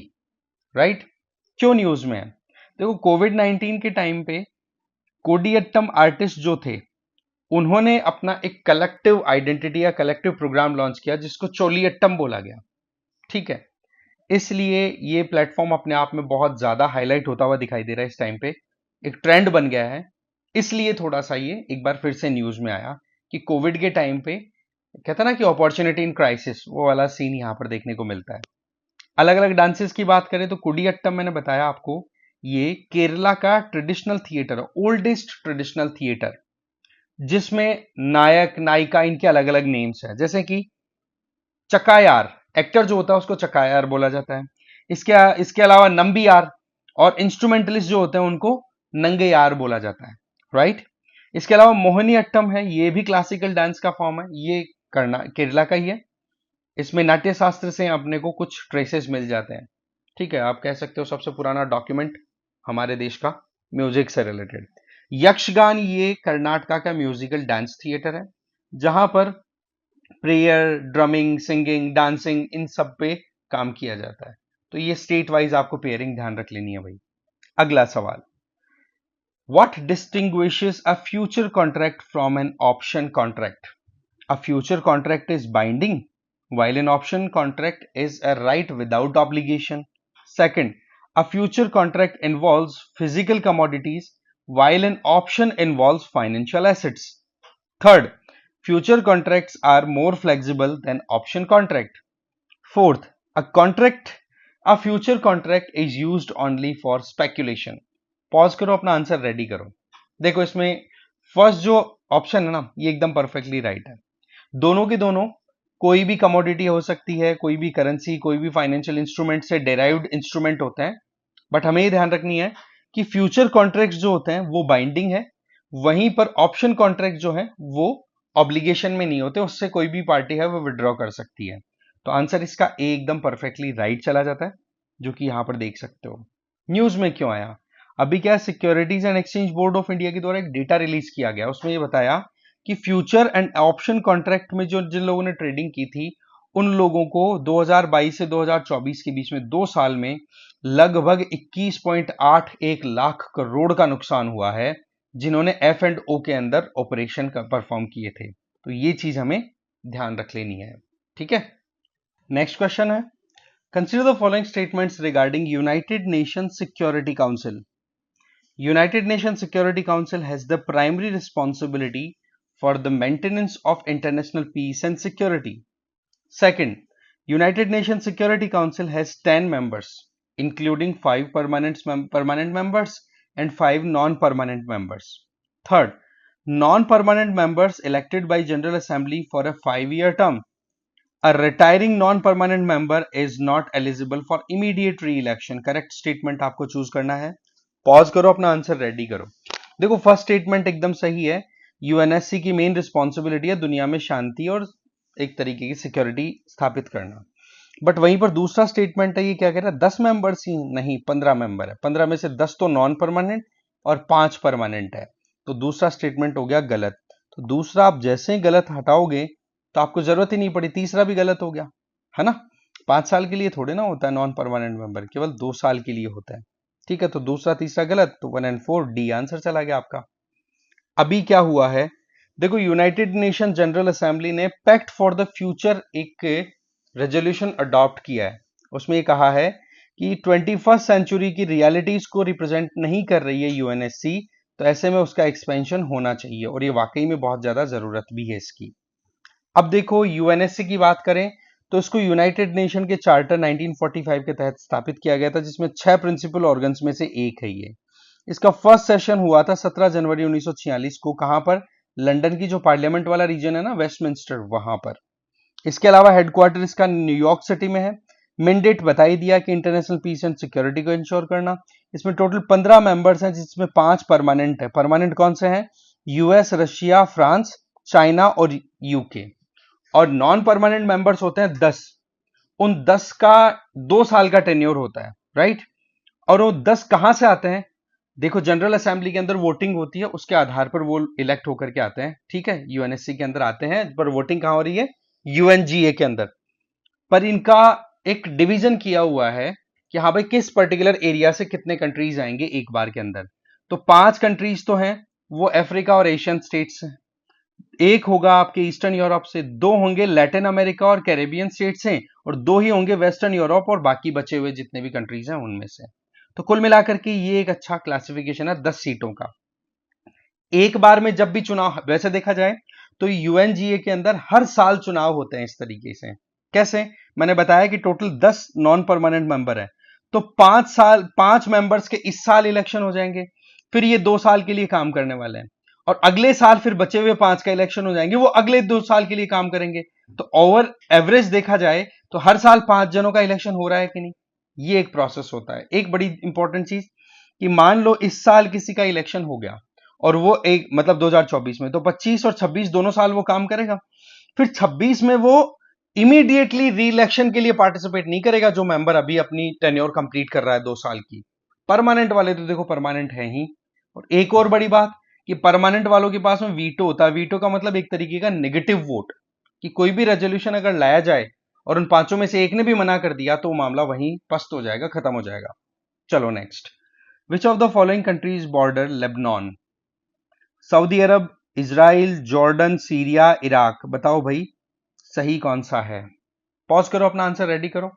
राइट। क्यों न्यूज में है, देखो कोविड-19 के टाइम पे कोडियट्टम आर्टिस्ट जो थे उन्होंने अपना एक कलेक्टिव आइडेंटिटी या कलेक्टिव प्रोग्राम लॉन्च किया जिसको चोलियट्टम बोला गया, ठीक है। इसलिए ये प्लेटफॉर्म अपने आप में बहुत ज्यादा हाईलाइट होता हुआ दिखाई दे रहा है इस टाइम पे, एक ट्रेंड बन गया है, इसलिए थोड़ा सा ये एक बार फिर से न्यूज में आया कि कोविड के टाइम पे कहता ना कि अपॉर्चुनिटी इन क्राइसिस, वो वाला सीन यहां पर देखने को मिलता है। अलग अलग डांसेस की बात करें तो कुडियट्टम मैंने बताया आपको, ये केरला का ट्रेडिशनल थिएटर है, ओल्डेस्ट ट्रेडिशनल थिएटर, जिसमें नायक नायिका इनके अलग अलग नेम्स हैं, जैसे कि चकायार, एक्टर जो होता है उसको चकायार बोला जाता है। इसके अलावा नंबीयार, और इंस्ट्रूमेंटलिस्ट जो होते हैं उनको नंगेयार बोला जाता है, राइट। इसके अलावा मोहिनीअट्टम है, ये भी क्लासिकल डांस का फॉर्म है, ये केरला का ही है। इसमें नाट्य शास्त्र से अपने को कुछ ट्रेसेस मिल जाते हैं, ठीक है, आप कह सकते हो सबसे पुराना डॉक्यूमेंट हमारे देश का म्यूजिक से रिलेटेड। यक्षगान ये कर्नाटका का म्यूजिकल डांस थिएटर है, जहां पर prayer, drumming, singing, dancing in सब पे काम किया जाता है। तो ये स्टेट वाइज आपको पेयरिंग ध्यान रख लेनी है भाई। अगला सवाल, what distinguishes a future contract from an option contract. A future contract is binding, while an option contract is a right without obligation. Second, a future contract involves physical commodities, while an option involves financial assets. Third, future contracts are more flexible than option contract. Fourth, a future contract is used only for speculation. Pause करो, अपना answer ready करो। देखो इसमें first जो option है ना, ये एकदम परफेक्टली राइट है। दोनों के दोनों कोई भी कमोडिटी हो सकती है, कोई भी करेंसी, कोई भी फाइनेंशियल इंस्ट्रूमेंट से डेराइव्ड इंस्ट्रूमेंट होते हैं, बट हमें ये ध्यान रखनी है कि फ्यूचर कॉन्ट्रैक्ट्स जो होते हैं वो बाइंडिंग है, वहीं पर ऑप्शन कॉन्ट्रैक्ट जो है वो ऑब्लिगेशन में नहीं होते, उससे कोई भी पार्टी है वो विड्रॉ कर सकती है। तो आंसर इसका ए एकदम परफेक्टली राइट चला जाता है, जो कि यहां पर देख सकते हो। न्यूज में क्यों आया, अभी क्या securities and exchange board of India के द्वारा एक डेटा रिलीज किया गया, उसमें ये बताया कि फ्यूचर एंड ऑप्शन कॉन्ट्रैक्ट में जो जिन लोगों ने ट्रेडिंग की थी उन लोगों को 2022 से 2024 के बीच में 2 साल में लगभग 21.81 लाख करोड़ का नुकसान हुआ है, जिन्होंने एफ एंड ओ के अंदर ऑपरेशन परफॉर्म किए थे। तो ये चीज हमें ध्यान रख लेनी है। ठीक है, नेक्स्ट क्वेश्चन है, consider the following statements regarding United Nations security council. United Nations Security Council has the primary responsibility for the maintenance of international peace and security. Second, United Nations Security Council has 10 members, including 5 permanent members and 5 non-permanent members. Third, non-permanent members elected by General Assembly for a 5-year term. A retiring non-permanent member is not eligible for immediate re-election. Correct statement आपको choose करना है। Pause करो, अपना answer ready करो। देखो, first statement एकदम सही है। यूएनएससी की मेन रिस्पॉन्सिबिलिटी है दुनिया में शांति और एक तरीके की सिक्योरिटी स्थापित करना। बट वहीं पर दूसरा स्टेटमेंट है, ये क्या कह रहा है, 10 मेंबर्स ही नहीं 15 मेंबर है। 15 में से 10 तो नॉन परमानेंट और 5 परमानेंट है। तो दूसरा स्टेटमेंट हो गया गलत। तो दूसरा आप जैसे ही गलत हटाओगे तो आपको जरूरत ही नहीं पड़ी, तीसरा भी गलत हो गया, है ना। 5 साल के लिए थोड़े ना होता है नॉन परमानेंट मेंबर, केवल 2 साल के लिए होता है। ठीक है, तो दूसरा तीसरा गलत, तो 1 और 4 डी आंसर चला गया आपका। अभी क्या हुआ है, देखो, यूनाइटेड नेशन जनरल असेंबली ने पैक्ट फॉर द फ्यूचर एक रेजोल्यूशन अडॉप्ट किया है। उसमें ये कहा है कि 21st सेंचुरी की रियलिटीज को रिप्रेजेंट नहीं कर रही है यूएनएससी, तो ऐसे में उसका एक्सपेंशन होना चाहिए और ये वाकई में बहुत ज्यादा जरूरत भी है इसकी। अब देखो, यूएनएससी की बात करें तो इसको यूनाइटेड नेशन के चार्टर 1945 के तहत स्थापित किया गया था, जिसमें 6 प्रिंसिपल ऑर्गन्स में से एक है ये। इसका फर्स्ट सेशन हुआ था 17 जनवरी 1946 को। कहां पर, लंदन की जो पार्लियामेंट वाला रीजन है ना, वेस्टमिंस्टर, वहां पर। इसके अलावा हेडक्वार्टर इसका न्यूयॉर्क सिटी में है। मैंडेट बता ही दिया कि इंटरनेशनल पीस एंड सिक्योरिटी को इंश्योर करना। इसमें टोटल 15 मेंबर्स हैं, जिसमें 5 परमानेंट है। परमानेंट कौन से हैं, यूएस, रशिया, फ्रांस, चाइना और यूके। और नॉन परमानेंट मेंबर्स होते हैं 10। उन 10 का 2 साल का टेन्योर होता है, राइट। और वो 10 कहां से आते हैं, देखो, जनरल असेंबली के अंदर वोटिंग होती है, उसके आधार पर वो इलेक्ट होकर के आते हैं। ठीक है, यूएनएससी के अंदर आते हैं, पर वोटिंग कहां हो रही है, यूएनजीए के अंदर। पर इनका एक डिवीजन किया हुआ है कि हाँ भाई, किस पर्टिकुलर एरिया से कितने कंट्रीज आएंगे एक बार के अंदर। तो 5 कंट्रीज तो हैं, वो अफ्रीका और एशियन स्टेट्स हैं। एक होगा आपके ईस्टर्न यूरोप से, 2 होंगे लैटिन अमेरिका और कैरेबियन स्टेट से, और 2 ही होंगे वेस्टर्न यूरोप और बाकी बचे हुए जितने भी कंट्रीज हैं उनमें से। तो कुल मिलाकर के ये एक अच्छा क्लासिफिकेशन है 10 सीटों का। एक बार में जब भी चुनाव, वैसे देखा जाए तो यूएनजीए के अंदर हर साल चुनाव होते हैं इस तरीके से। कैसे, मैंने बताया कि टोटल 10 नॉन परमानेंट मेंबर है, तो 5 मेंबर्स के इस साल इलेक्शन हो जाएंगे, फिर ये 2 साल के लिए काम करने वाले हैं, और अगले साल फिर बचे हुए 5 का इलेक्शन हो जाएंगे, वो अगले 2 साल के लिए काम करेंगे। तो ओवर एवरेज देखा जाए तो हर साल 5 जनों का इलेक्शन हो रहा है कि नहीं, ये एक प्रोसेस होता है। एक बड़ी इंपॉर्टेंट चीज कि मान लो इस साल किसी का इलेक्शन हो गया और वो एक मतलब 2024 में, तो 25 और 26 दोनों साल वो काम करेगा। फिर 26 में वो इमीडिएटली री इलेक्शन के लिए पार्टिसिपेट नहीं करेगा, जो मेंबर अभी अपनी टेन्योर कंप्लीट कर रहा है 2 साल की। परमानेंट वाले तो देखो परमानेंट है ही। और एक और बड़ी बात कि परमानेंट वालों के पास में वीटो होता है। वीटो का मतलब एक तरीके का नेगेटिव वोट, कि कोई भी रेजोल्यूशन अगर लाया जाए और उन 5 में से एक ने भी मना कर दिया तो मामला वहीं पस्त हो जाएगा, खत्म हो जाएगा। चलो next, which of the following countries border Lebanon, Saudi Arab, Israel, Jordan, Syria, Iraq. बताओ भाई सही कौन सा है। पॉज करो, अपना आंसर रेडी करो।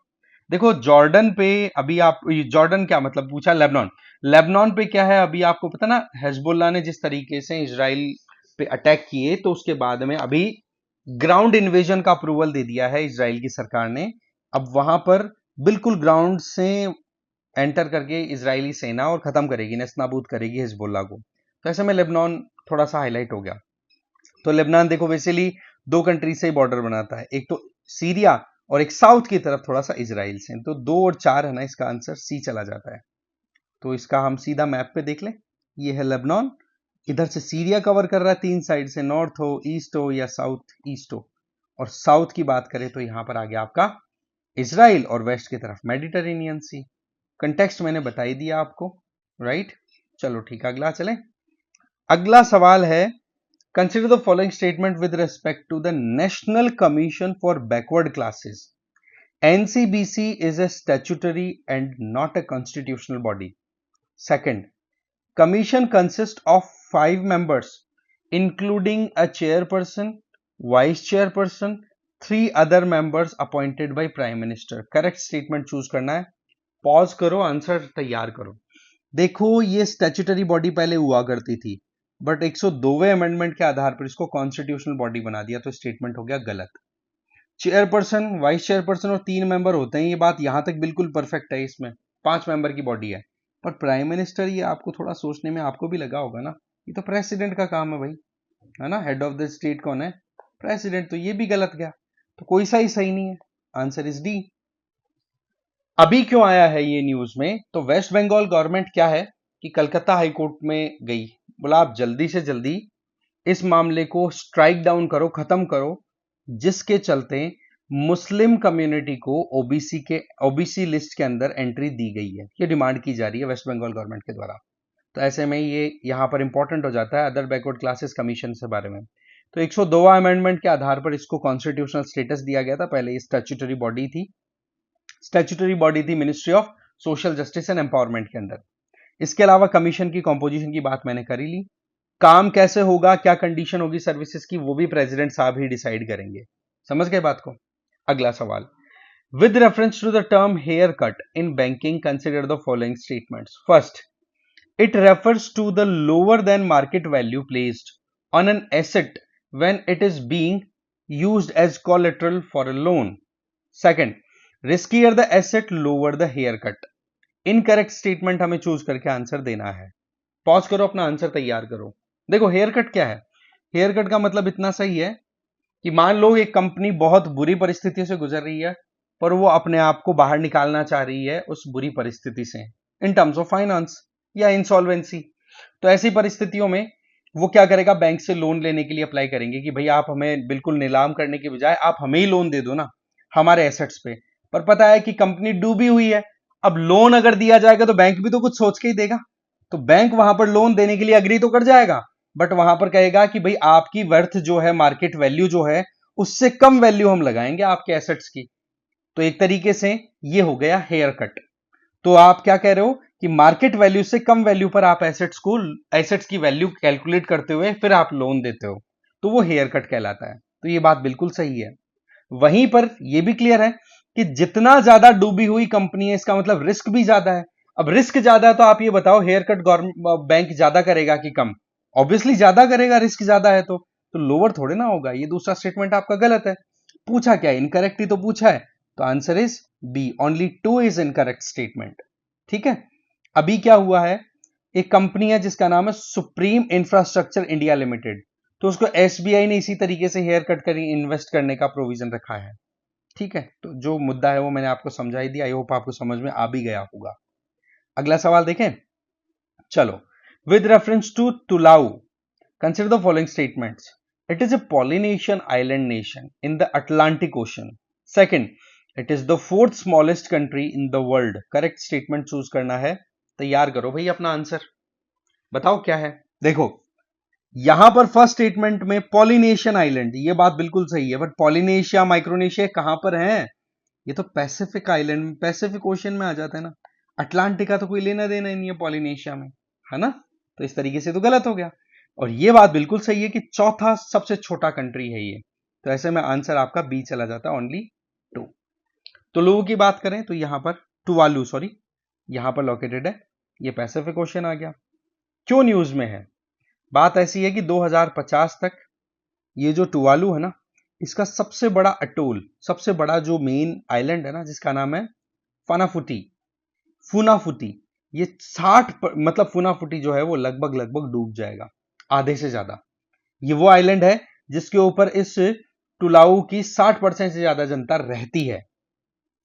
देखो, जॉर्डन पे अभी आप, जॉर्डन क्या मतलब पूछा, लेबनान। लेबनान पे क्या है, अभी आपको पता ना, हिजबुल्लाह ने जिस तरीके से इजराइल पे अटैक किए, तो उसके बाद में अभी ग्राउंड इन्वेजन का अप्रूवल दे दिया है इजराइल की सरकार ने। अब वहां पर बिल्कुल ग्राउंड से एंटर करके इजरायली सेना और खत्म करेगी, नेस्तनाबूद करेगी हिजबुल्लाह को। तो ऐसे में लेबनान थोड़ा सा हाईलाइट हो गया। तो लेबनान देखो बेसिकली 2 कंट्री से बॉर्डर बनाता है, एक तो सीरिया और एक साउथ की तरफ थोड़ा सा इजराइल से। तो 2 और 4 है ना, इसका आंसर सी चला जाता है। तो इसका हम सीधा मैप पे देख लें, ये है लेबनान, इधर से सीरिया कवर कर रहा है 3 साइड से, नॉर्थ हो, ईस्ट हो या साउथ ईस्ट हो। और साउथ की बात करें तो यहां पर आ गया आपका इजराइल, और वेस्ट की तरफ मेडिटेरेनियन सी। कंटेक्स्ट मैंने बता ही दिया आपको, राइट। चलो ठीक, अगला चलें। अगला सवाल है Consider the following statement with respect to the National Commission for Backward Classes. NCBC is a statutory and not a constitutional body. Second, commission consists of 5 members, including a chairperson, vice chairperson, 3 other members appointed by Prime Minister. Correct statement choose करना है. Pause करो, answer तैयार करो. देखो ये statutory body पहले हुआ करती थी, बट 102वें अमेंडमेंट के आधार पर इसको कॉन्स्टिट्यूशनल बॉडी बना दिया, तो स्टेटमेंट हो गया गलत. चेयरपर्सन, वाइस चेयरपर्सन और 3 मेंबर होते हैं, ये बात यहां तक बिल्कुल परफेक्ट है. इसमें 5 मेंबर की बॉडी है, पर प्राइम मिनिस्टर, ये आपको थोड़ा सोचने में आपको भी लगा होगा ना, ये तो प्रेसिडेंट का काम है भाई, है ना. हेड ऑफ द स्टेट कौन है? प्रेसिडेंट. तो ये भी गलत गया, तो कोई सा ही सही नहीं है. Answer is D. अभी क्यों आया है ये न्यूज में? तो वेस्ट बंगाल गवर्नमेंट क्या है कि कलकत्ता हाईकोर्ट में गई, बोला आप जल्दी से जल्दी इस मामले को स्ट्राइक डाउन करो, खत्म करो, जिसके चलते मुस्लिम कम्युनिटी को ओबीसी लिस्ट के अंदर एंट्री दी गई है. ये डिमांड की जा रही है वेस्ट बंगाल गवर्नमेंट के द्वारा. तो ऐसे में ये यहां पर इंपॉर्टेंट हो जाता है अदर बैकवर्ड क्लासेस कमीशन से बारे में. तो 102वां अमेंडमेंट के आधार पर इसको कॉन्स्टिट्यूशनल स्टेटस दिया गया था. पहले ये स्टैट्यूटरी बॉडी थी, ministry of social justice and empowerment के अंदर. इसके अलावा कमीशन की कॉम्पोजिशन की बात मैंने करी ली. काम कैसे होगा, क्या कंडीशन होगी सर्विसेज की, वो भी प्रेसिडेंट साहब ही डिसाइड करेंगे. समझ गए बात को? अगला सवाल, with reference to the term haircut in banking consider the following statements. First, it refers to the lower than market value placed on an asset when it is being used as collateral for a loan. Second, riskier the asset lower the haircut. Incorrect statement हमें choose करके answer देना है. Pause करो, अपना answer तैयार करो. देखो hair cut क्या है? हेयर कट का मतलब इतना सही है कि मान लो एक कंपनी बहुत बुरी परिस्थिति से गुजर रही है, पर वो अपने आप को बाहर निकालना चाह रही है उस बुरी परिस्थिति से, इन टर्म्स ऑफ फाइनेंस या इंसॉल्वेंसी. तो ऐसी परिस्थितियों में वो क्या करेगा, बैंक से लोन लेने के लिए अप्लाई करेंगे कि भाई आप हमें बिल्कुल नीलाम करने के बजाय आप हमें ही लोन दे दो ना हमारे एसेट्स पे. पर पता है कि कंपनी डूबी हुई है, अब लोन अगर दिया जाएगा तो बैंक भी तो कुछ सोच के ही देगा. तो बैंक वहां पर लोन देने के लिए अग्री तो कर जाएगा, बट वहां पर कहेगा कि भाई आपकी वर्थ जो है, मार्केट वैल्यू जो है, उससे कम वैल्यू हम लगाएंगे आपके एसेट्स की. तो एक तरीके से ये हो गया हेयर कट. तो आप क्या कह रहे हो कि मार्केट वैल्यू से कम वैल्यू पर आप एसेट्स की वैल्यू कैलकुलेट करते हुए फिर आप लोन देते हो, तो वो हेयर कट कहलाता है. तो ये बात बिल्कुल सही है. वहीं पर यह भी क्लियर है कि जितना ज्यादा डूबी हुई कंपनी है, इसका मतलब रिस्क भी ज्यादा है. अब रिस्क ज्यादा है तो आप ये बताओ हेयर कट गवर्नमेंट बैंक ज्यादा करेगा कि कम? ऑब्वियसली ज्यादा करेगा, रिस्क ज्यादा है तो लोअर थोड़े ना होगा. ये दूसरा स्टेटमेंट आपका गलत है. पूछा क्या, इनकरेक्ट ही तो पूछा है. तो answer is B, only 2 is incorrect statement. ठीक है. अभी क्या हुआ है, एक कंपनी है जिसका नाम है सुप्रीम इंफ्रास्ट्रक्चर इंडिया लिमिटेड, तो उसको एसबीआई ने इसी तरीके से हेयर कट कर इन्वेस्ट करने का प्रोविजन रखा है. ठीक है. तो जो मुद्दा है वो मैंने आपको समझा ही दिया. आई होप आपको समझ में आ भी गया होगा. अगला सवाल देखें. चलो, with reference to Tuvalu, consider the following statements. It is a Polynesian island nation in the Atlantic Ocean. Second, it is the 4th smallest country in the world. Correct statement choose करना है. तैयार करो भाई अपना answer, बताओ क्या है. देखो यहां पर फर्स्ट स्टेटमेंट में पॉलिनेशियन आइलैंड, ये बात बिल्कुल सही है, बट पॉलिनेशिया, माइक्रोनेशिया कहां पर है? ये तो पैसिफिक आइलैंड, पैसिफिक ओशन में आ जाता है ना. अटलांटिका तो कोई लेना देना ही नहीं है पॉलिनेशिया में, है ना. तो इस तरीके से तो गलत हो गया. और ये बात बिल्कुल सही है कि चौथा सबसे छोटा कंट्री है ये. तो ऐसे में आंसर आपका बी चला जाता है, ओनली 2. तो लोगों की बात करें तो यहां पर टुवालू, सॉरी, यहां पर लोकेटेड है. ये पैसिफिक ओशन आ गया. क्यों न्यूज में है? बात ऐसी है कि 2050 तक ये जो टुवालू है ना, इसका सबसे बड़ा अटोल, सबसे बड़ा जो मेन आइलैंड है ना, जिसका नाम है फुनाफुटी, ये 60 मतलब फुनाफुटी जो है वो लगभग डूब जाएगा, आधे से ज्यादा. ये वो आइलैंड है जिसके ऊपर इस टुलाऊ की 60% से ज्यादा जनता रहती है.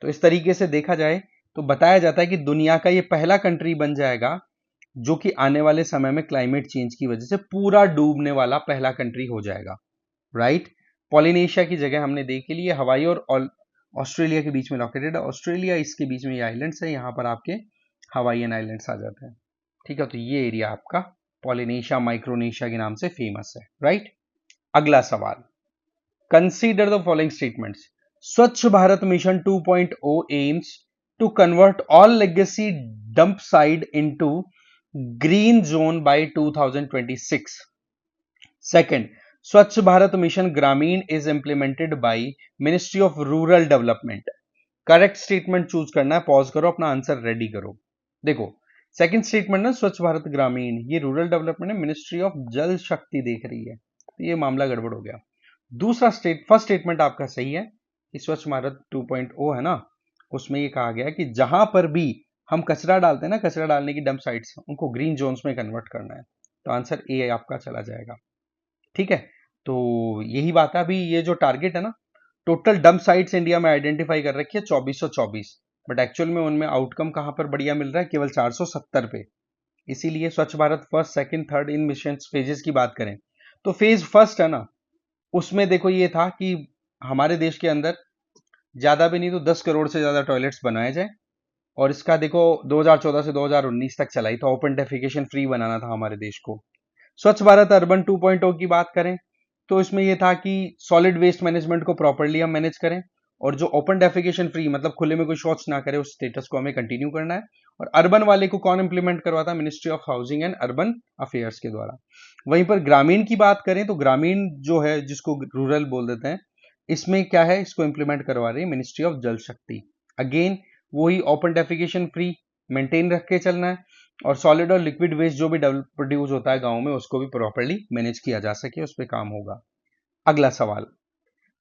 तो इस तरीके से देखा जाए तो बताया जाता है कि दुनिया का ये पहला कंट्री बन जाएगा जो कि आने वाले समय में क्लाइमेट चेंज की वजह से पूरा डूबने वाला पहला कंट्री हो जाएगा. राइट. पॉलिनेशिया की जगह हमने देख ली है, हवाई और ऑस्ट्रेलिया के बीच में लोकेटेड है. ऑस्ट्रेलिया इसके बीच में ये आइलैंड्स है, यहां पर आपके हवाईयन आइलैंड्स आ जाते हैं. ठीक है. तो ये एरिया आपका पॉलिनेशिया, माइक्रोनेशिया के नाम से फेमस है, राइट। अगला सवाल, consider the following statements. Swachh Bharat mission 2.0 aims to convert all legacy dump site into green zone by 2026। Second, Swachh Bharat mission Grameen is implemented by ministry of rural development. Correct statement choose करना है, pause करो, अपना answer ready करो। देखो, second statement ना स्वच्छ भारत ग्रामीण, ये रूरल डेवलपमेंट है, मिनिस्ट्री ऑफ जल शक्ति देख रही है, तो ये मामला गड़बड़ हो गया। फर्स्ट स्टेटमेंट आपका सही है कि स्वच्छ भारत 2.0 है ना, उसमें ये कहा गया कि जहां पर भी हम कचरा डालते हैं ना, कचरा डालने की डंप साइट्स, उनको ग्रीन जोन्स में कन्वर्ट करना है, तो आंसर ए आपका चला जाएगा। ठीक है, तो यही बात है। अभी ये जो टारगेट है ना, टोटल डंप साइट्स इंडिया में आइडेंटिफाई कर रखी है 2424, बट एक्चुअल में उनमें आउटकम कहां पर बढ़िया मिल रहा है, केवल 470 पे। इसीलिए स्वच्छ Bharat first, second, third in mission phases की बात करें तो फेज फर्स्ट है ना, उसमें देखो ये था कि हमारे देश के अंदर ज्यादा भी नहीं तो 10 करोड़ से ज्यादा टॉयलेट्स बनाए जाए, और इसका देखो 2014 से 2019 तक चलाई था, ओपन डेफिकेशन फ्री बनाना था हमारे देश को। स्वच्छ भारत अर्बन 2.0 की बात करें तो इसमें यह था कि सॉलिड वेस्ट मैनेजमेंट को प्रॉपर्ली हम मैनेज करें, और जो ओपन डेफिकेशन फ्री मतलब खुले में कोई शौच ना करे उस स्टेटस को हमें कंटिन्यू करना है। और अर्बन वाले को कौन इंप्लीमेंट करवाता, ministry of housing and urban affairs के द्वारा। वहीं पर ग्रामीण की बात करें तो ग्रामीण जो है, जिसको रूरल बोल देते हैं, इसमें क्या है, इसको इंप्लीमेंट करवा रही है मिनिस्ट्री ऑफ जल शक्ति। अगेन वही ओपन डेफिकेशन फ्री मेंटेन रख के चलना है, और सॉलिड और लिक्विड वेस्ट जो भी प्रोड्यूस होता है गांव में, उसको भी प्रॉपर्ली मैनेज किया जा सके, उस पर काम होगा। अगला सवाल,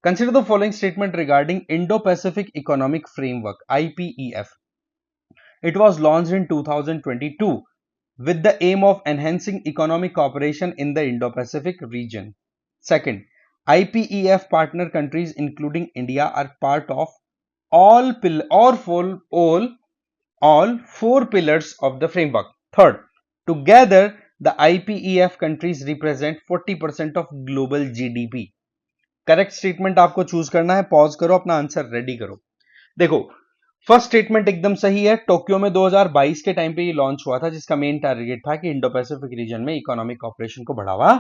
consider the following statement regarding Indo Pacific economic framework IPEF. It was launched in 2022 with the aim of enhancing economic cooperation in the Indo-Pacific region. Second, IPEF partner countries including India are part of all four pillars of the framework. Third, together the IPEF countries represent 40% of global GDP. Correct statement आपको choose करना है, pause करो, अपना answer ready करो। देखो, first statement एकदम सही है। टोक्यो में 2022 के टाइम पे ये लॉन्च हुआ था, जिसका मेन टारगेट था कि इंडो पैसिफिक रीजन में इकोनॉमिक कॉपरेशन को बढ़ावा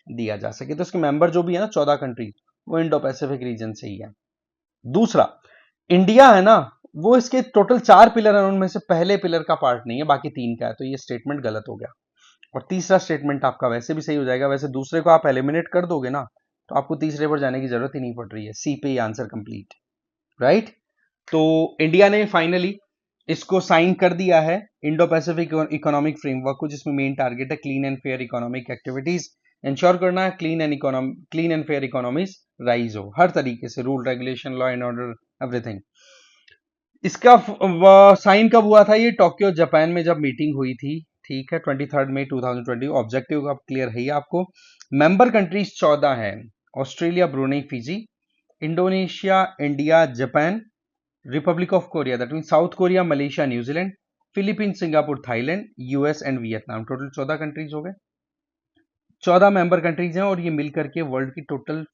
दिया जा सके। तो इसके मेंबर जो भी है ना 14 कंट्री, वो इंडो पैसिफिक रीजन से ही है। दूसरा, इंडिया है ना, वो इसके टोटल 4 पिलर है, उनमें से पहले पिलर का पार्ट नहीं है, बाकी 3 का है, तो ये स्टेटमेंट गलत हो गया। और तीसरा स्टेटमेंट आपका वैसे भी सही हो जाएगा, वैसे दूसरे को आप एलिमिनेट कर दोगे ना, तो आपको तीसरे पर जाने की जरूरत ही नहीं पड़ रही है। सी पे ही आंसर कंप्लीट, राइट। तो इंडिया ने फाइनली इसको साइन कर दिया है, इंडो पैसिफिक इकोनॉमिक फ्रेमवर्क को, जिसमें मेन टारगेट है clean and fair economic activities ensure करना है, clean and fair economies rise हो हर तरीके से, rule regulation, law and order, everything. इसका साइन कब हुआ था, ये टोक्यो जापान में जब मीटिंग हुई थी, ठीक है, 23 मई 2020। ऑब्जेक्टिव अब क्लियर है आपको। मेंबर कंट्रीज 14 हैं, Australia, Brunei, Fiji, Indonesia, India, Japan, Republic of Korea, that mean south Korea, Malaysia, New Zealand, Philippine, Singapore, Thailand, US and Vietnam. Total 14 countries हो गए, 14 मेंबर कंट्रीज हैं, और ये मिलकर के वर्ल्ड की टोटल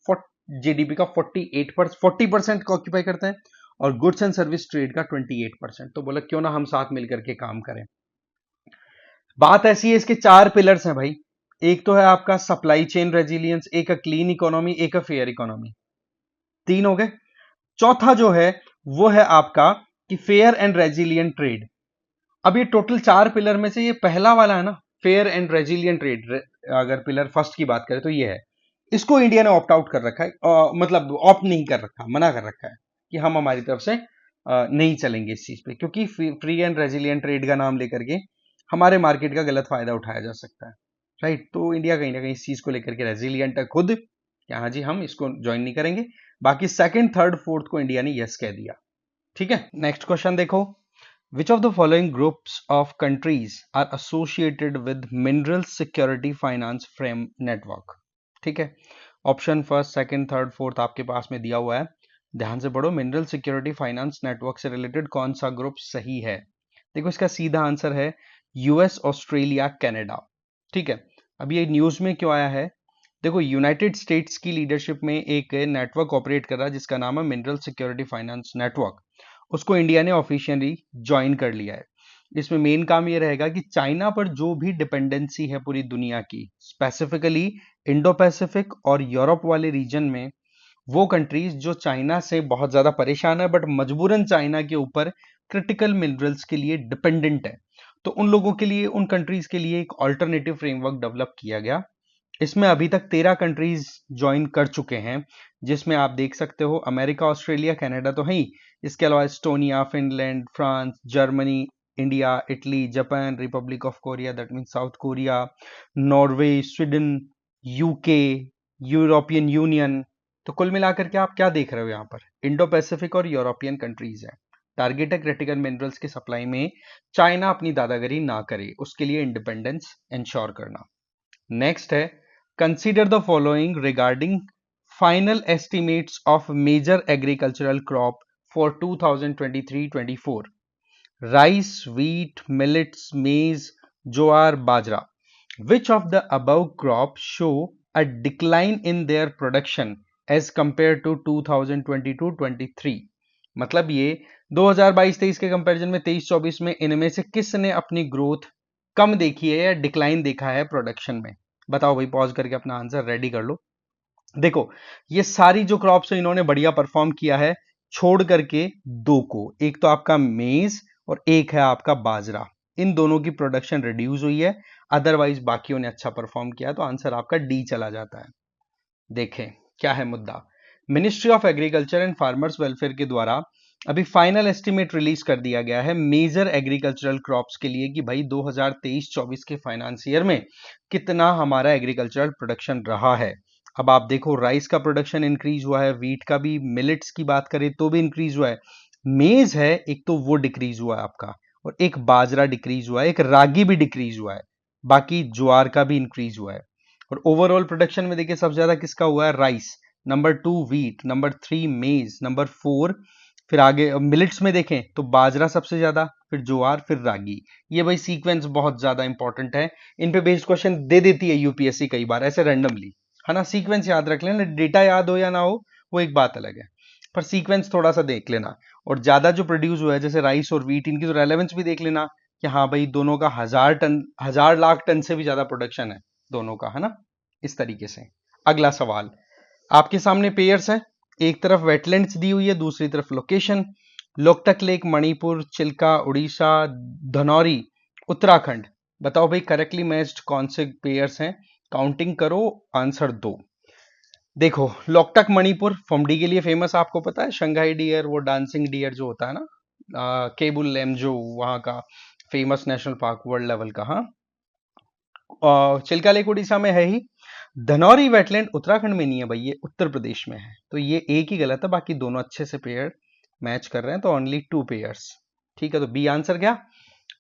जीडीपी का 40% को ऑक्यूपाई करते हैं, और गुड्स एंड सर्विस ट्रेड का 28%। तो बोला क्यों ना हम साथ मिलकर के काम करें। बात ऐसी है, इसके 4 पिलर्स हैं भाई। एक तो है आपका सप्लाई चेन रेजिलियंस, एक है क्लीन इकोनॉमी, एक है फेयर इकोनॉमी, 3 हो गए। चौथा जो है वो है आपका कि फेयर एंड रेजिलियंट ट्रेड। अब ये टोटल 4 पिलर में से ये पहला वाला है ना, फेयर एंड रेजिलियंट ट्रेड, अगर पिलर फर्स्ट की बात करें तो ये है। इसको इंडिया ने ऑप्ट आउट कर रखा है, मतलब ऑप्ट नहीं कर रखा, मना कर रखा है कि हम हमारी तरफ से नहीं चलेंगे इस चीज पे, क्योंकि फ्री एंड रेजिलियंट ट्रेड का नाम लेकर के हमारे मार्केट का गलत फायदा उठाया जा सकता है, राइट। तो इंडिया कहीं ना कहीं इस चीज को लेकर के रेजिलियंट है खुद, कि हाँ जी हम इसको ज्वाइन नहीं करेंगे। बाकी सेकंड, थर्ड, फोर्थ को इंडिया ने यस कह दिया, ठीक है। नेक्स्ट क्वेश्चन देखो, which of the following groups of countries are associated with mineral security finance frame network, ठीक है। Option first, second, third, fourth आपके पास में दिया हुआ है, ध्यान से पढ़ो। मिनरल सिक्योरिटी फाइनेंस नेटवर्क से रिलेटेड कौन सा ग्रुप सही है? देखो इसका सीधा आंसर है यूएस, ऑस्ट्रेलिया, कनाडा, ठीक है। अब ये न्यूज में क्यों आया है? देखो, यूनाइटेड स्टेट्स की लीडरशिप में एक नेटवर्क ऑपरेट कर रहा है जिसका नाम है मिनरल सिक्योरिटी फाइनेंस नेटवर्क, उसको इंडिया ने ऑफिशियली ज्वाइन कर लिया है। इसमें मेन काम ये रहेगा कि चाइना पर जो भी डिपेंडेंसी है पूरी दुनिया की, स्पेसिफिकली इंडो पैसिफिक और यूरोप वाले रीजन में, वो कंट्रीज जो चाइना से बहुत ज्यादा परेशान है बट मजबूरन चाइना के ऊपर क्रिटिकल मिनरल्स के लिए डिपेंडेंट है, तो उन लोगों के लिए, उन कंट्रीज के लिए एक ऑल्टरनेटिव फ्रेमवर्क डेवलप किया गया। इसमें अभी तक 13 कंट्रीज ज्वाइन कर चुके हैं, जिसमें आप देख सकते हो अमेरिका, ऑस्ट्रेलिया, कनाडा तो है ही, इसके अलावा Estonia, Finland, France, Germany, India, Italy, Japan, Republic of Korea that mean south Korea, Norway, Sweden, UK, European union. तो कुल मिलाकर के आप क्या देख रहे हो यहाँ पर, इंडो पैसिफिक और यूरोपियन कंट्रीज है। टारगेट है क्रिटिकल मिनरल्स की सप्लाई में चाइना अपनी दादागिरी ना करे, उसके लिए इंडिपेंडेंस इंश्योर करना। नेक्स्ट है, consider the following regarding final estimates of major agricultural crop for 2023-24, rice, wheat, millets, maize, jowar, bajra. Which of the above crops show a decline in their production as compared to 2022-23? मतलब ये 2022-23 के comparison में 23-24 में इनमें से किसने अपनी growth कम देखी है या डिक्लाइन देखा है प्रोडक्शन में? बताओ भाई, पॉज करके अपना आंसर रेडी कर लो। देखो, ये सारी जो क्रॉप्स है इन्होंने बढ़िया परफॉर्म किया है, छोड़ करके दो को, एक तो आपका मेज और एक है आपका बाजरा। इन दोनों की प्रोडक्शन रिड्यूस हुई है, अदरवाइज बाकियों ने अच्छा परफॉर्म किया, तो आंसर आपका डी चला जाता है। देखें क्या है मुद्दा। Ministry of agriculture and farmers welfare के द्वारा अभी फाइनल एस्टिमेट रिलीज कर दिया गया है मेजर एग्रीकल्चरल क्रॉप्स के लिए कि भाई 2023-24 के फाइनेंस ईयर में कितना हमारा एग्रीकल्चरल प्रोडक्शन रहा है। अब आप देखो, राइस का प्रोडक्शन इंक्रीज हुआ है, व्हीट का भी, मिलेट्स की बात करें तो भी इंक्रीज हुआ है, मेज है एक तो वो डिक्रीज हुआ है आपका, और एक बाजरा डिक्रीज हुआ है, एक रागी भी डिक्रीज हुआ है, बाकी ज्वार का भी इंक्रीज हुआ है। और ओवरऑल प्रोडक्शन में देखिए सबसे ज्यादा किसका हुआ है, राइस, नंबर 2 व्हीट, नंबर 3 मेज, नंबर 4, फिर आगे मिलेट्स में देखें तो बाजरा सबसे ज्यादा, फिर ज्वार, फिर रागी। ये भाई सीक्वेंस बहुत ज्यादा इंपॉर्टेंट है, इन पे बेस्ड क्वेश्चन दे देती है यूपीएससी कई बार ऐसे रैंडमली, है ना। सीक्वेंस याद रख लेना, डेटा याद हो या ना हो वो एक बात अलग है, पर सीक्वेंस थोड़ा सा देख लेना। और ज्यादा जो प्रोड्यूस हुआ है जैसे राइस और व्हीट, इनकी तो रेलेवेंस भी देख लेना कि हाँ भाई दोनों का 1000 टन, 1000 लाख टन से भी ज्यादा प्रोडक्शन है दोनों का, है ना। इस तरीके से अगला सवाल आपके सामने पेयर्स है, एक तरफ वेटलैंड्स दी हुई है, दूसरी तरफ लोकेशन, लोकटक लेक मणिपुर, चिल्का उड़ीसा, धनौरी उत्तराखंड। बताओ भाई करेक्टली मैच्ड कौन से पेयर्स हैं, काउंटिंग करो, आंसर दो। देखो, लोकटक मणिपुर फॉर्मडी के लिए फेमस, आपको पता है, शंघाई डियर, वो डांसिंग डियर जो होता है ना, केबुल लेमजो वहां का famous national park world level का। हाँ, चिल्का लेक उड़ीसा में है ही। धनौरी वेटलैंड उत्तराखंड में नहीं है भाई, ये उत्तर प्रदेश में है, तो ये एक ही गलत है, बाकी दोनों अच्छे से पेयर मैच कर रहे हैं, तो ओनली 2 पेयर्स। ठीक है, तो बी आंसर क्या।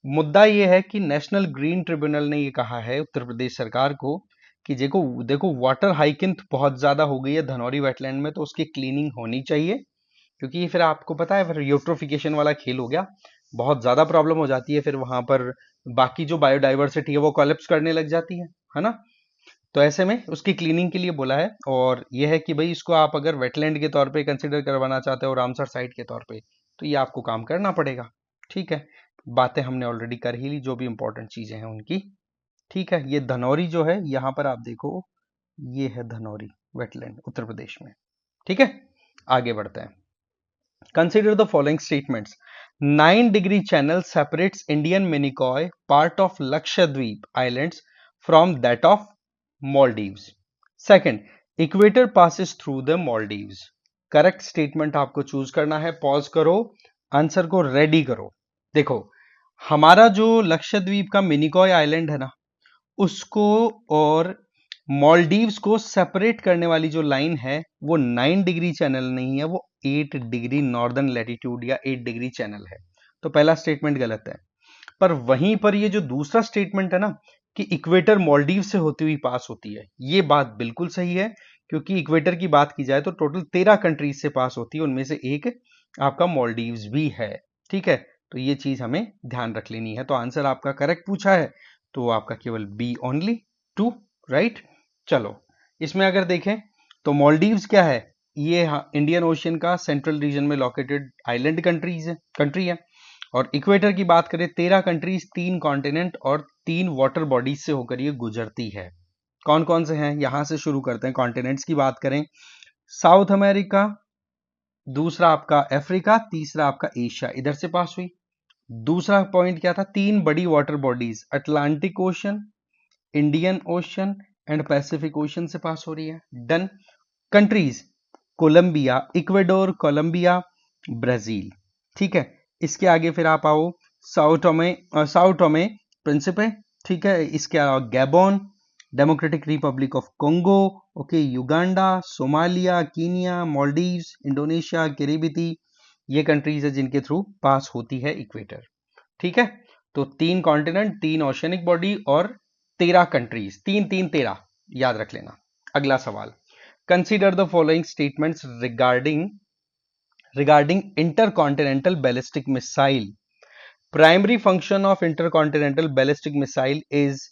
मुद्दा ये है कि नेशनल ग्रीन ट्रिब्यूनल ने ये कहा है उत्तर प्रदेश सरकार को कि देखो देखो वाटर हाइकिंग बहुत ज्यादा हो गई है धनौरी वेटलैंड में, तो उसकी क्लीनिंग होनी चाहिए, क्योंकि ये फिर आपको पता है फिर यूट्रोफिकेशन वाला खेल हो गया, बहुत ज्यादा प्रॉब्लम हो जाती है फिर वहां पर, बाकी जो बायोडाइवर्सिटी है वो कोलैप्स करने लग जाती है ना। तो ऐसे में उसकी क्लीनिंग के लिए बोला है, और यह है कि भाई इसको आप अगर वेटलैंड के तौर पे कंसिडर करवाना चाहते हो रामसर साइट के तौर पे, तो ये आपको काम करना पड़ेगा। ठीक है, बातें हमने ऑलरेडी कर ही ली, जो भी इंपॉर्टेंट चीजें हैं उनकी। ठीक है, ये धनौरी जो है यहाँ पर आप देखो, ये है धनौरी वेटलैंड उत्तर प्रदेश में। ठीक है, आगे बढ़ते हैं। Consider the following statements. 9-degree channel separates Indian Minicoy, part of Lakshadweep Islands, from that of Maldives. Second, equator passes through the Maldives. Correct statement आपको चूज करना है, पॉज करो, आंसर को रेडी करो। देखो, हमारा जो लक्षद्वीप का मिनिकॉय आइलैंड है ना, उसको और मॉलडीव्स को सेपरेट करने वाली जो लाइन है वो 9 डिग्री चैनल नहीं है, वो 8 डिग्री नॉर्दर्न लैटिट्यूड या 8 डिग्री चैनल है, तो पहला स्टेटमेंट गलत है। पर वहीं पर ये जो दूसरा स्टेटमेंट है ना कि इक्वेटर मॉलडीव से होती हुई पास होती है, ये बात बिल्कुल सही है, क्योंकि इक्वेटर की बात की जाए तो टोटल 13 कंट्रीज से पास होती है, उनमें से एक आपका मॉलडीव्स भी है। ठीक है, तो ये चीज हमें ध्यान रख लेनी है। तो आंसर आपका करेक्ट पूछा है, तो आपका केवल बी ओनली 2, राइट। चलो, इसमें अगर देखें तो मॉलडीव्स क्या है, ये इंडियन ओशियन का सेंट्रल रीजन में लोकेटेड आइलैंड कंट्री है। और इक्वेटर की बात करें 13 कंट्रीज, 3 कॉन्टिनेंट और 3 वाटर बॉडीज से होकर ये गुजरती है। कौन कौन से हैं, यहां से शुरू करते हैं। कॉन्टिनेंट्स की बात करें, साउथ अमेरिका, दूसरा आपका अफ्रीका, तीसरा आपका एशिया, इधर से पास हुई। दूसरा पॉइंट क्या था, 3 बड़ी water bodies, Atlantic ocean, Indian ocean and Pacific ocean से पास हो रही है। Done. Countries, Colombia, Ecuador, Colombia, Brazil. ठीक है, इसके आगे फिर आप आओ साउथ टोमे प्रिंसिपे। ठीक है, इसके अलावा Gabon, democratic republic of Congo, okay, Uganda, Somalia, Kenya, Maldives, Indonesia, Kiribati, ये कंट्रीज है जिनके थ्रू पास होती है इक्वेटर। ठीक है, तो 3 कॉन्टिनेंट, 3 ओशनिक बॉडी और 13 कंट्रीज, 3 3 13 याद रख लेना। अगला सवाल, consider the following statements regarding intercontinental ballistic missile. Primary function of intercontinental ballistic missile is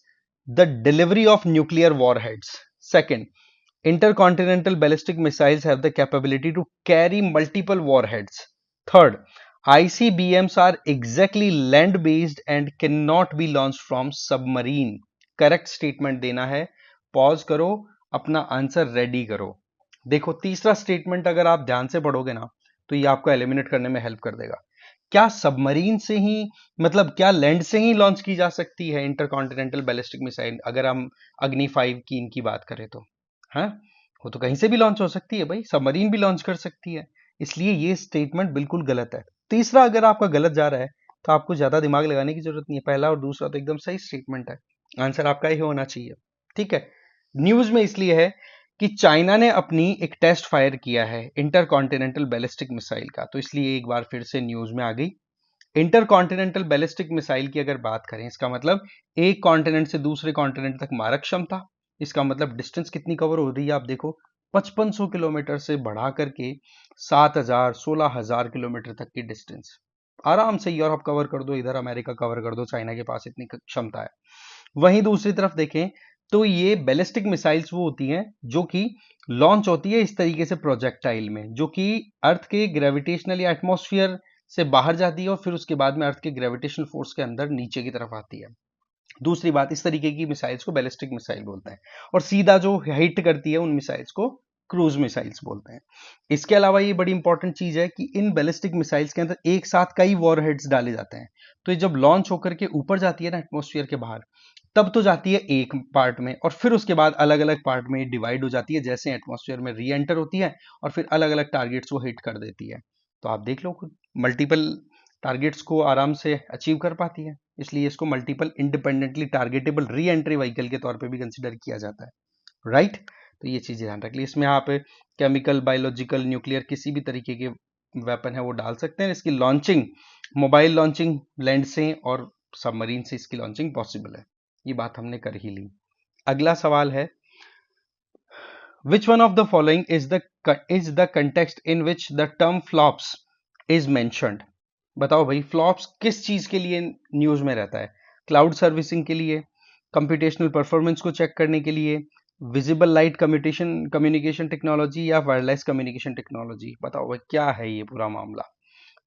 the delivery of nuclear warheads. Second, intercontinental ballistic missiles have the capability to carry multiple warheads. Third, ICBMs are exactly land based and cannot be launched from submarine. Correct statement देना है, pause करो, अपना answer ready करो। देखो तीसरा statement अगर आप ध्यान से पढ़ोगे ना तो ये आपको एलिमिनेट करने में हेल्प कर देगा। क्या सबमरीन से ही, मतलब क्या लैंड से ही लॉन्च की जा सकती है इंटरकॉन्टिनेंटल बैलिस्टिक मिसाइल, अगर हम अग्नि 5 की इनकी बात करें तो? हाँ, वो तो कहीं से भी लॉन्च हो सकती है भाई, सबमरीन भी लॉन्च कर सकती है, इसलिए ये स्टेटमेंट बिल्कुल गलत है। तीसरा अगर आपका गलत जा रहा है तो आपको ज्यादा दिमाग लगाने की जरूरत नहीं है, पहला और दूसरा तो एकदम सही स्टेटमेंट है, आंसर आपका ही होना चाहिए। ठीक है, न्यूज में इसलिए है कि चाइना ने अपनी एक टेस्ट फायर किया है इंटरकॉन्टिनेंटल बैलिस्टिक मिसाइल का, तो इसलिए एक बार फिर से न्यूज में आ गई। इंटरकॉन्टिनेंटल बैलिस्टिक मिसाइल की अगर बात करें, इसका मतलब एक कॉन्टिनेंट से दूसरे कॉन्टिनेंट तक मारक क्षमता, इसका मतलब डिस्टेंस कितनी कवर हो रही है आप देखो, 5500 किलोमीटर से बढ़ा करके 7000 16000 किलोमीटर तक की डिस्टेंस, आराम से यूरोप कवर कर दो, इधर अमेरिका कवर कर दो, चाइना के पास इतनी क्षमता है। वहीं दूसरी तरफ देखें तो ये बैलिस्टिक मिसाइल्स वो होती हैं जो कि लॉन्च होती है इस तरीके से प्रोजेक्टाइल में, जो कि अर्थ के ग्रेविटेशनल या एटमॉस्फेयर से बाहर जाती है और फिर उसके बाद में अर्थ के ग्रेविटेशनल फोर्स के अंदर नीचे की तरफ आती है। दूसरी बात, इस तरीके की मिसाइल्स को बैलिस्टिक मिसाइल बोलते हैं, और सीधा जो हिट करती है उन मिसाइल्स को क्रूज मिसाइल्स बोलते हैं। इसके अलावा ये बड़ी इंपॉर्टेंट चीज है कि इन बैलिस्टिक मिसाइल्स के अंदर एक साथ कई वॉरहेड्स डाले जाते हैं, तो ये जब लॉन्च होकर के ऊपर जाती है ना एटमॉस्फेयर के बाहर, तब तो जाती है एक पार्ट में और फिर उसके बाद अलग अलग पार्ट में डिवाइड हो जाती है, जैसे एटमॉस्फेयर में री एंटर होती है और फिर अलग अलग टारगेट्स वो हिट कर देती है। तो आप देख लो खुद, मल्टीपल टारगेट्स को आराम से अचीव कर पाती है, इसलिए इसको multiple independently targetable re entry vehicle के तौर पे भी कंसिडर किया जाता है। राइट, तो ये चीजें ध्यान रख ली। इसमें आप केमिकल, बायोलॉजिकल, न्यूक्लियर किसी भी तरीके के वेपन है वो डाल सकते हैं। इसकी लॉन्चिंग, मोबाइल लॉन्चिंग लैंड से और सबमरीन से इसकी लॉन्चिंग पॉसिबल है, ये बात हमने कर ही ली। अगला सवाल है, which one of the following is the context in which the term flops is mentioned? बताओ भाई, फ्लॉप्स किस चीज के लिए न्यूज में रहता है? क्लाउड सर्विसिंग के लिए, कंप्यूटेशनल परफॉर्मेंस को चेक करने के लिए, विजिबल लाइट कम्युनिकेशन टेक्नोलॉजी या वायरलेस कम्युनिकेशन टेक्नोलॉजी? बताओ भाई क्या है ये पूरा मामला।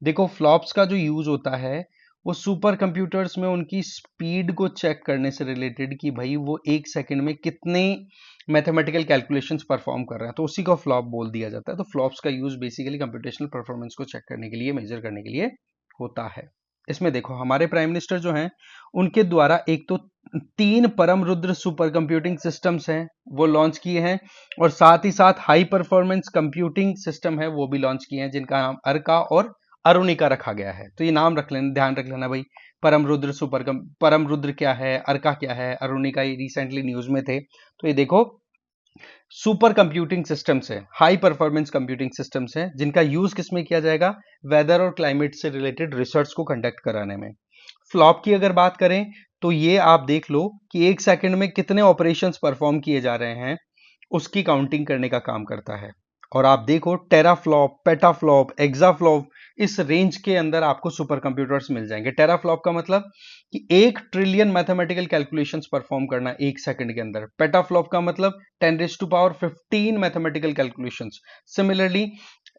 देखो फ्लॉप्स का जो यूज होता है वो सुपर कंप्यूटर्स में उनकी स्पीड को चेक करने से रिलेटेड, कि भाई वो एक सेकंड में कितने मैथमेटिकल कैलकुलेशंस परफॉर्म कर रहा है, तो उसी को फ्लॉप बोल दिया जाता है। तो फ्लॉप्स का यूज बेसिकली कंप्यूटेशनल परफॉर्मेंस को चेक करने के लिए, मेजर करने के लिए होता है। इसमें देखो हमारे प्राइम मिनिस्टर जो हैं उनके द्वारा एक तो 3 परम रुद्र सुपर कंप्यूटिंग सिस्टम्स हैं वो लॉन्च किए हैं, और साथ ही साथ हाई परफॉर्मेंस कंप्यूटिंग सिस्टम है वो भी लॉन्च किए हैं, जिनका नाम अर्का और अरुणिका रखा गया है। तो ये नाम रख लेना, ध्यान रख लेना भाई, परम रुद्र क्या है, अर्का क्या है, अरुणिका ये रिसेंटली न्यूज में थे। तो ये देखो सुपर कंप्यूटिंग सिस्टम्स है, हाई परफॉर्मेंस कंप्यूटिंग सिस्टम्स है, जिनका यूज किसमें किया जाएगा? वेदर और क्लाइमेट से रिलेटेड रिसर्च को कंडक्ट कराने में। फ्लॉप की अगर बात करें तो ये आप देख लो कि एक सेकंड में कितने ऑपरेशंस परफॉर्म किए जा रहे हैं उसकी काउंटिंग करने का काम करता है। और आप देखो टेराफ्लॉप, पेटाफ्लॉप, एक्साफ्लॉप, इस रेंज के अंदर आपको सुपर कंप्यूटर्स मिल जाएंगे। टेराफ्लॉप का मतलब कि 1 ट्रिलियन मैथमेटिकल कैलकुलेशंस परफॉर्म करना एक सेकंड के अंदर। पेटाफ्लॉप का मतलब 10⁻15 मैथमेटिकल कैलकुलेशंस। सिमिलरली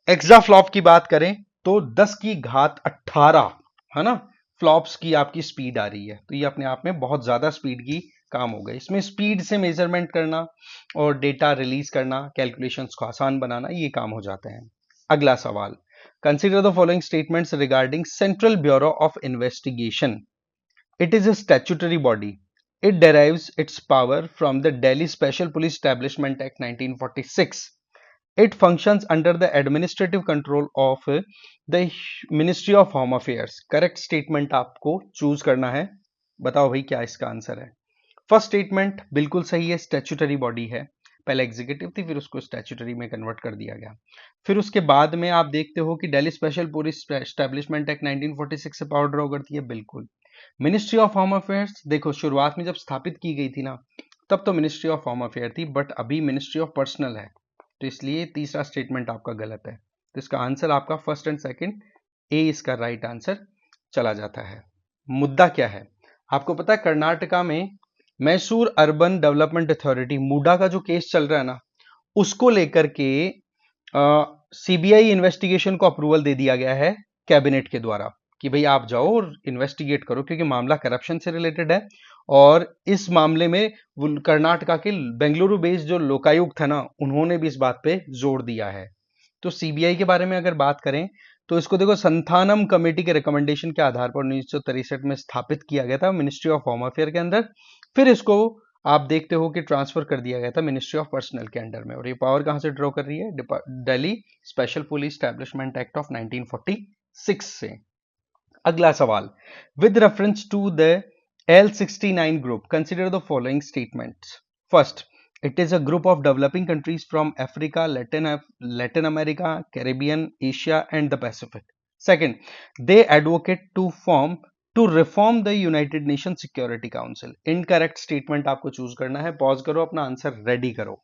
एक्साफ्लॉप की बात करें तो 10 की घात 18, है ना, फ्लॉप्स की आपकी स्पीड आ रही है, तो ये अपने आप में बहुत ज्यादा स्पीड की काम हो गया। इसमें स्पीड से मेजरमेंट करना और डेटा रिलीज करना, कैलकुलेशंस को आसान बनाना, ये काम हो जाते हैं। अगला सवाल, consider the following statements regarding central bureau of investigation. It is a statutory body. It derives its power from the Delhi Special Police Establishment Act 1946. It functions under the administrative control of the Ministry of Home Affairs. Correct statement आपको choose करना है। बताओ भाई क्या इसका answer है। First statement बिल्कुल सही है, स्टैच्यूटरी बॉडी है। पहले एग्जीक्यूटिव थी, फिर उसको स्टैच्यूटरी में कन्वर्ट कर दिया गया। फिर उसके बाद में आप देखते हो कि Delhi special police establishment act 1946 से पावर ड्रॉ करती है, बिल्कुल। मिनिस्ट्री ऑफ होम अफेयर्स, देखो शुरुआत में जब स्थापित की गई थी ना, तब तो मिनिस्ट्री ऑफ होम अफेयर थी, बट अभी मिनिस्ट्री ऑफ पर्सनल है, तो इसलिए तीसरा स्टेटमेंट आपका गलत है। तो इसका आंसर आपका फर्स्ट एंड सेकंड ए इसका राइट आंसर चला जाता है। मुद्दा क्या है आपको पता है, कर्नाटका में मैसूर अर्बन डेवलपमेंट अथॉरिटी मूडा का जो केस चल रहा है ना, उसको लेकर के सीबीआई इन्वेस्टिगेशन को अप्रूवल दे दिया गया है कैबिनेट के द्वारा कि भाई आप जाओ और इन्वेस्टिगेट करो, क्योंकि मामला करप्शन से रिलेटेड है। और इस मामले में कर्नाटका के बेंगलुरु बेस्ड जो लोकायुक्त है ना, उन्होंने भी इस बात पे जोर दिया है। तो सीबीआई के बारे में अगर बात करें तो इसको देखो संथानम कमेटी के रिकमेंडेशन के आधार पर 1963 में स्थापित किया गया था मिनिस्ट्री ऑफ होम अफेयर के अंदर। फिर इसको आप देखते हो कि ट्रांसफर कर दिया गया था मिनिस्ट्री ऑफ पर्सनल के अंडर में। और ये पावर कहां से ड्रॉ कर रही है, Delhi special police establishment act of 1946 से। अगला सवाल, with reference to the L69 group, consider the following statements. First, it is a group of developing countries from Africa, Latin America, Caribbean, Asia, and the Pacific. Second, they advocate to reform the United Nations Security Council. Incorrect statement आपको choose करना है, pause करो, अपना answer ready करो।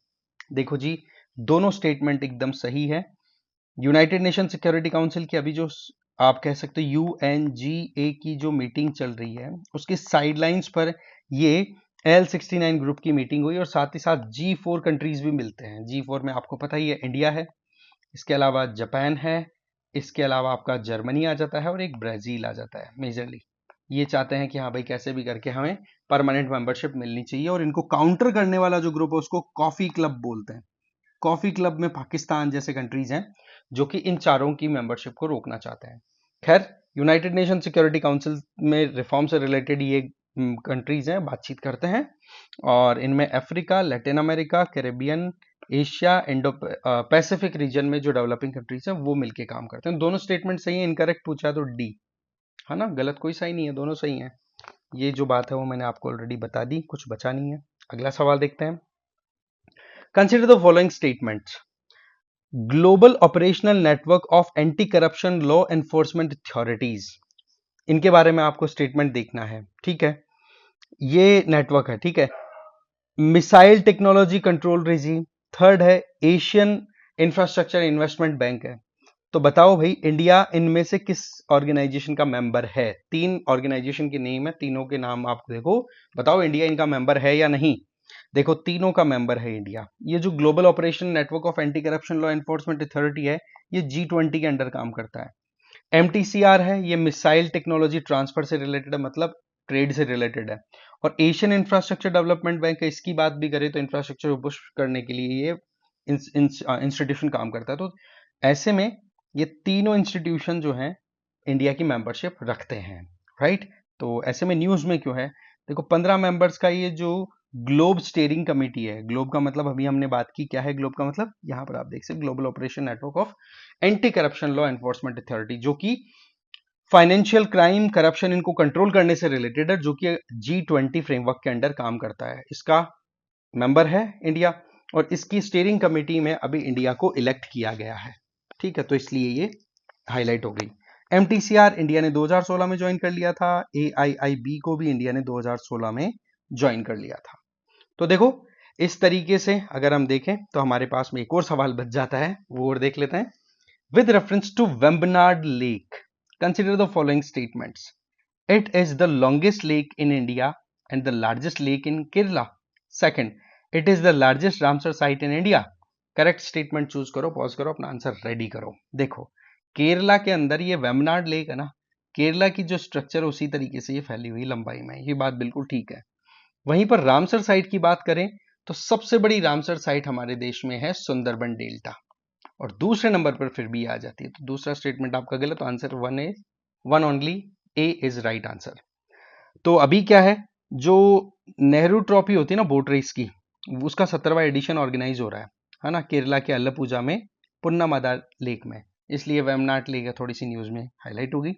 देखो जी, दोनों statement एकदम सही है। यूनाइटेड नेशन सिक्योरिटी काउंसिल की अभी जो आप कह सकते हो UNGA की जो मीटिंग चल रही है, उसकी साइडलाइंस पर ये L69 ग्रुप की मीटिंग हुई, और साथ ही साथ G4 कंट्रीज भी मिलते हैं। G4 में आपको पता ही है इंडिया है, इसके अलावा जापान है, इसके अलावा आपका जर्मनी आ जाता है, और एक ब्राजील आ जाता है। मेजरली ये चाहते हैं कि हाँ भाई कैसे भी करके हमें परमानेंट मेंबरशिप मिलनी चाहिए, और इनको काउंटर करने वाला जो ग्रुप है उसको कॉफी क्लब बोलते हैं। कॉफी क्लब में पाकिस्तान जैसे कंट्रीज हैं जो कि इन चारों की मेंबरशिप को रोकना चाहते हैं। खैर, यूनाइटेड नेशन सिक्योरिटी काउंसिल में रिफॉर्म से रिलेटेड ये कंट्रीज हैं, बातचीत करते हैं, और इनमें Africa, Latin America, Caribbean, Asia, Indo Pacific region में जो डेवलपिंग कंट्रीज हैं वो मिलके काम करते हैं। दोनों स्टेटमेंट सही है, इनकरेक्ट पूछा तो डी है ना, गलत कोई सही नहीं है, दोनों सही है। ये जो बात है वो मैंने आपको ऑलरेडी बता दी, कुछ बचा नहीं है। अगला सवाल देखते हैं। Consider the following statements. Global operational network of anti corruption law enforcement authorities, इनके बारे में आपको स्टेटमेंट देखना है, ठीक है। ये नेटवर्क है, ठीक है। Missile technology control regime, third है एशियन इंफ्रास्ट्रक्चर इन्वेस्टमेंट बैंक है। तो बताओ भाई इंडिया इनमें से किस ऑर्गेनाइजेशन का मेंबर है। तीन ऑर्गेनाइजेशन के नेम है, तीनों के नाम आप देखो, बताओ इंडिया इनका मेंबर है या नहीं। देखो तीनों का मेंबर है इंडिया। ये जो global operation network of anti corruption law enforcement authority है, ये G20 के अंडर काम करता है। MTCR है, ये मिसाइल टेक्नोलॉजी ट्रांसफर से रिलेटेड है, मतलब ट्रेड से रिलेटेड है। और एशियन इंफ्रास्ट्रक्चर डेवलपमेंट बैंक है, इसकी बात भी करें तो इंफ्रास्ट्रक्चर को पुश करने के लिए ये इंस्टीट्यूशन काम करता है। तो ऐसे में ये तीनों इंस्टीट्यूशन जो हैं इंडिया की मेंबरशिप रखते हैं, राइट। तो ऐसे में न्यूज में क्यों है, देखो 15 मेंबर्स का ये जो ग्लोब स्टीयरिंग कमेटी है, ग्लोब का मतलब अभी हमने बात की क्या है, ग्लोब का मतलब यहां पर आप देख सकते global operation network of anti corruption law enforcement authority, जो कि फाइनेंशियल क्राइम करप्शन इनको कंट्रोल करने से रिलेटेड है, जो कि G20 फ्रेमवर्क के अंडर काम करता है। इसका मेंबर है इंडिया, और इसकी स्टीयरिंग कमेटी में अभी इंडिया को इलेक्ट किया गया है, ठीक है। तो इसलिए ये हाईलाइट हो गई। MTCR इंडिया ने 2016 में ज्वाइन कर लिया था, AIIB को भी इंडिया ने 2016 में ज्वाइन कर लिया था। तो देखो इस तरीके से अगर हम देखें तो हमारे पास में एक और सवाल बच जाता है, वो और देख लेते हैं। With reference to Vembanad lake, consider the following statements. It is the longest lake in India and the largest lake in Kerala. Second, it is the largest Ramsar site in India. Correct statement choose करो, pause करो, अपना answer ready करो। देखो केरला के अंदर ये Vembanad lake है ना, केरला की जो स्ट्रक्चर उसी तरीके से ये फैली हुई लंबाई में, ये बात बिल्कुल ठीक है। वहीं पर रामसर साइट की बात करें तो सबसे बड़ी रामसर साइट हमारे देश में है सुंदरबन डेल्टा, और दूसरे नंबर पर फिर भी आ जाती है। तो दूसरा स्टेटमेंट आपका गलत, answer one only A is right answer. तो अभी क्या है, जो नेहरू ट्रॉफी होती है ना बोट रेस की, उसका 17वां एडिशन ऑर्गेनाइज हो रहा है ना, केरला के अल्लपूजा में पुन्नामादा लेक में, इसलिए वेमनाट लेक थोड़ी सी न्यूज में हाईलाइट होगी।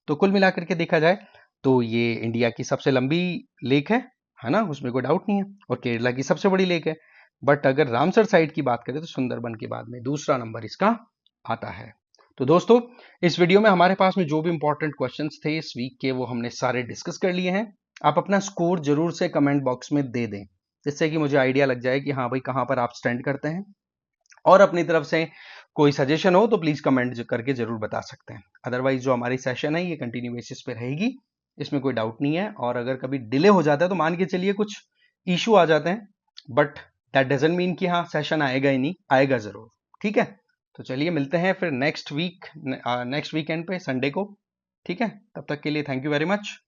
तो कुल मिलाकर के देखा जाए तो ये इंडिया की सबसे लंबी लेक है ना, उसमें कोई डाउट नहीं है, और केरला की सबसे बड़ी लेक है। बट अगर रामसर साइट की बात करें तो सुंदरबन के बाद में दूसरा नंबर इसका आता है। तो दोस्तों, इस वीडियो में हमारे पास में जो भी इंपॉर्टेंट क्वेश्चंस थे इस वीक के, वो हमने सारे डिस्कस कर लिए हैं। आप अपना स्कोर जरूर से कमेंट बॉक्स में दे दें, जिससे कि मुझे आइडिया लग जाए कि हाँ भाई कहाँ पर आप स्टैंड करते हैं, और अपनी तरफ से कोई सजेशन हो तो प्लीज कमेंट करके जरूर बता सकते हैं। अदरवाइज जो हमारी सेशन है ये कंटिन्यू बेसिस पे रहेगी, इसमें कोई डाउट नहीं है। और अगर कभी डिले हो जाता है तो मान के चलिए कुछ इशू आ जाते हैं, बट दैट डजंट मीन कि हाँ सेशन आएगा ही नहीं, आएगा जरूर। ठीक है, तो चलिए मिलते हैं फिर नेक्स्ट वीकेंड पे संडे को। ठीक है, तब तक के लिए थैंक यू वेरी मच।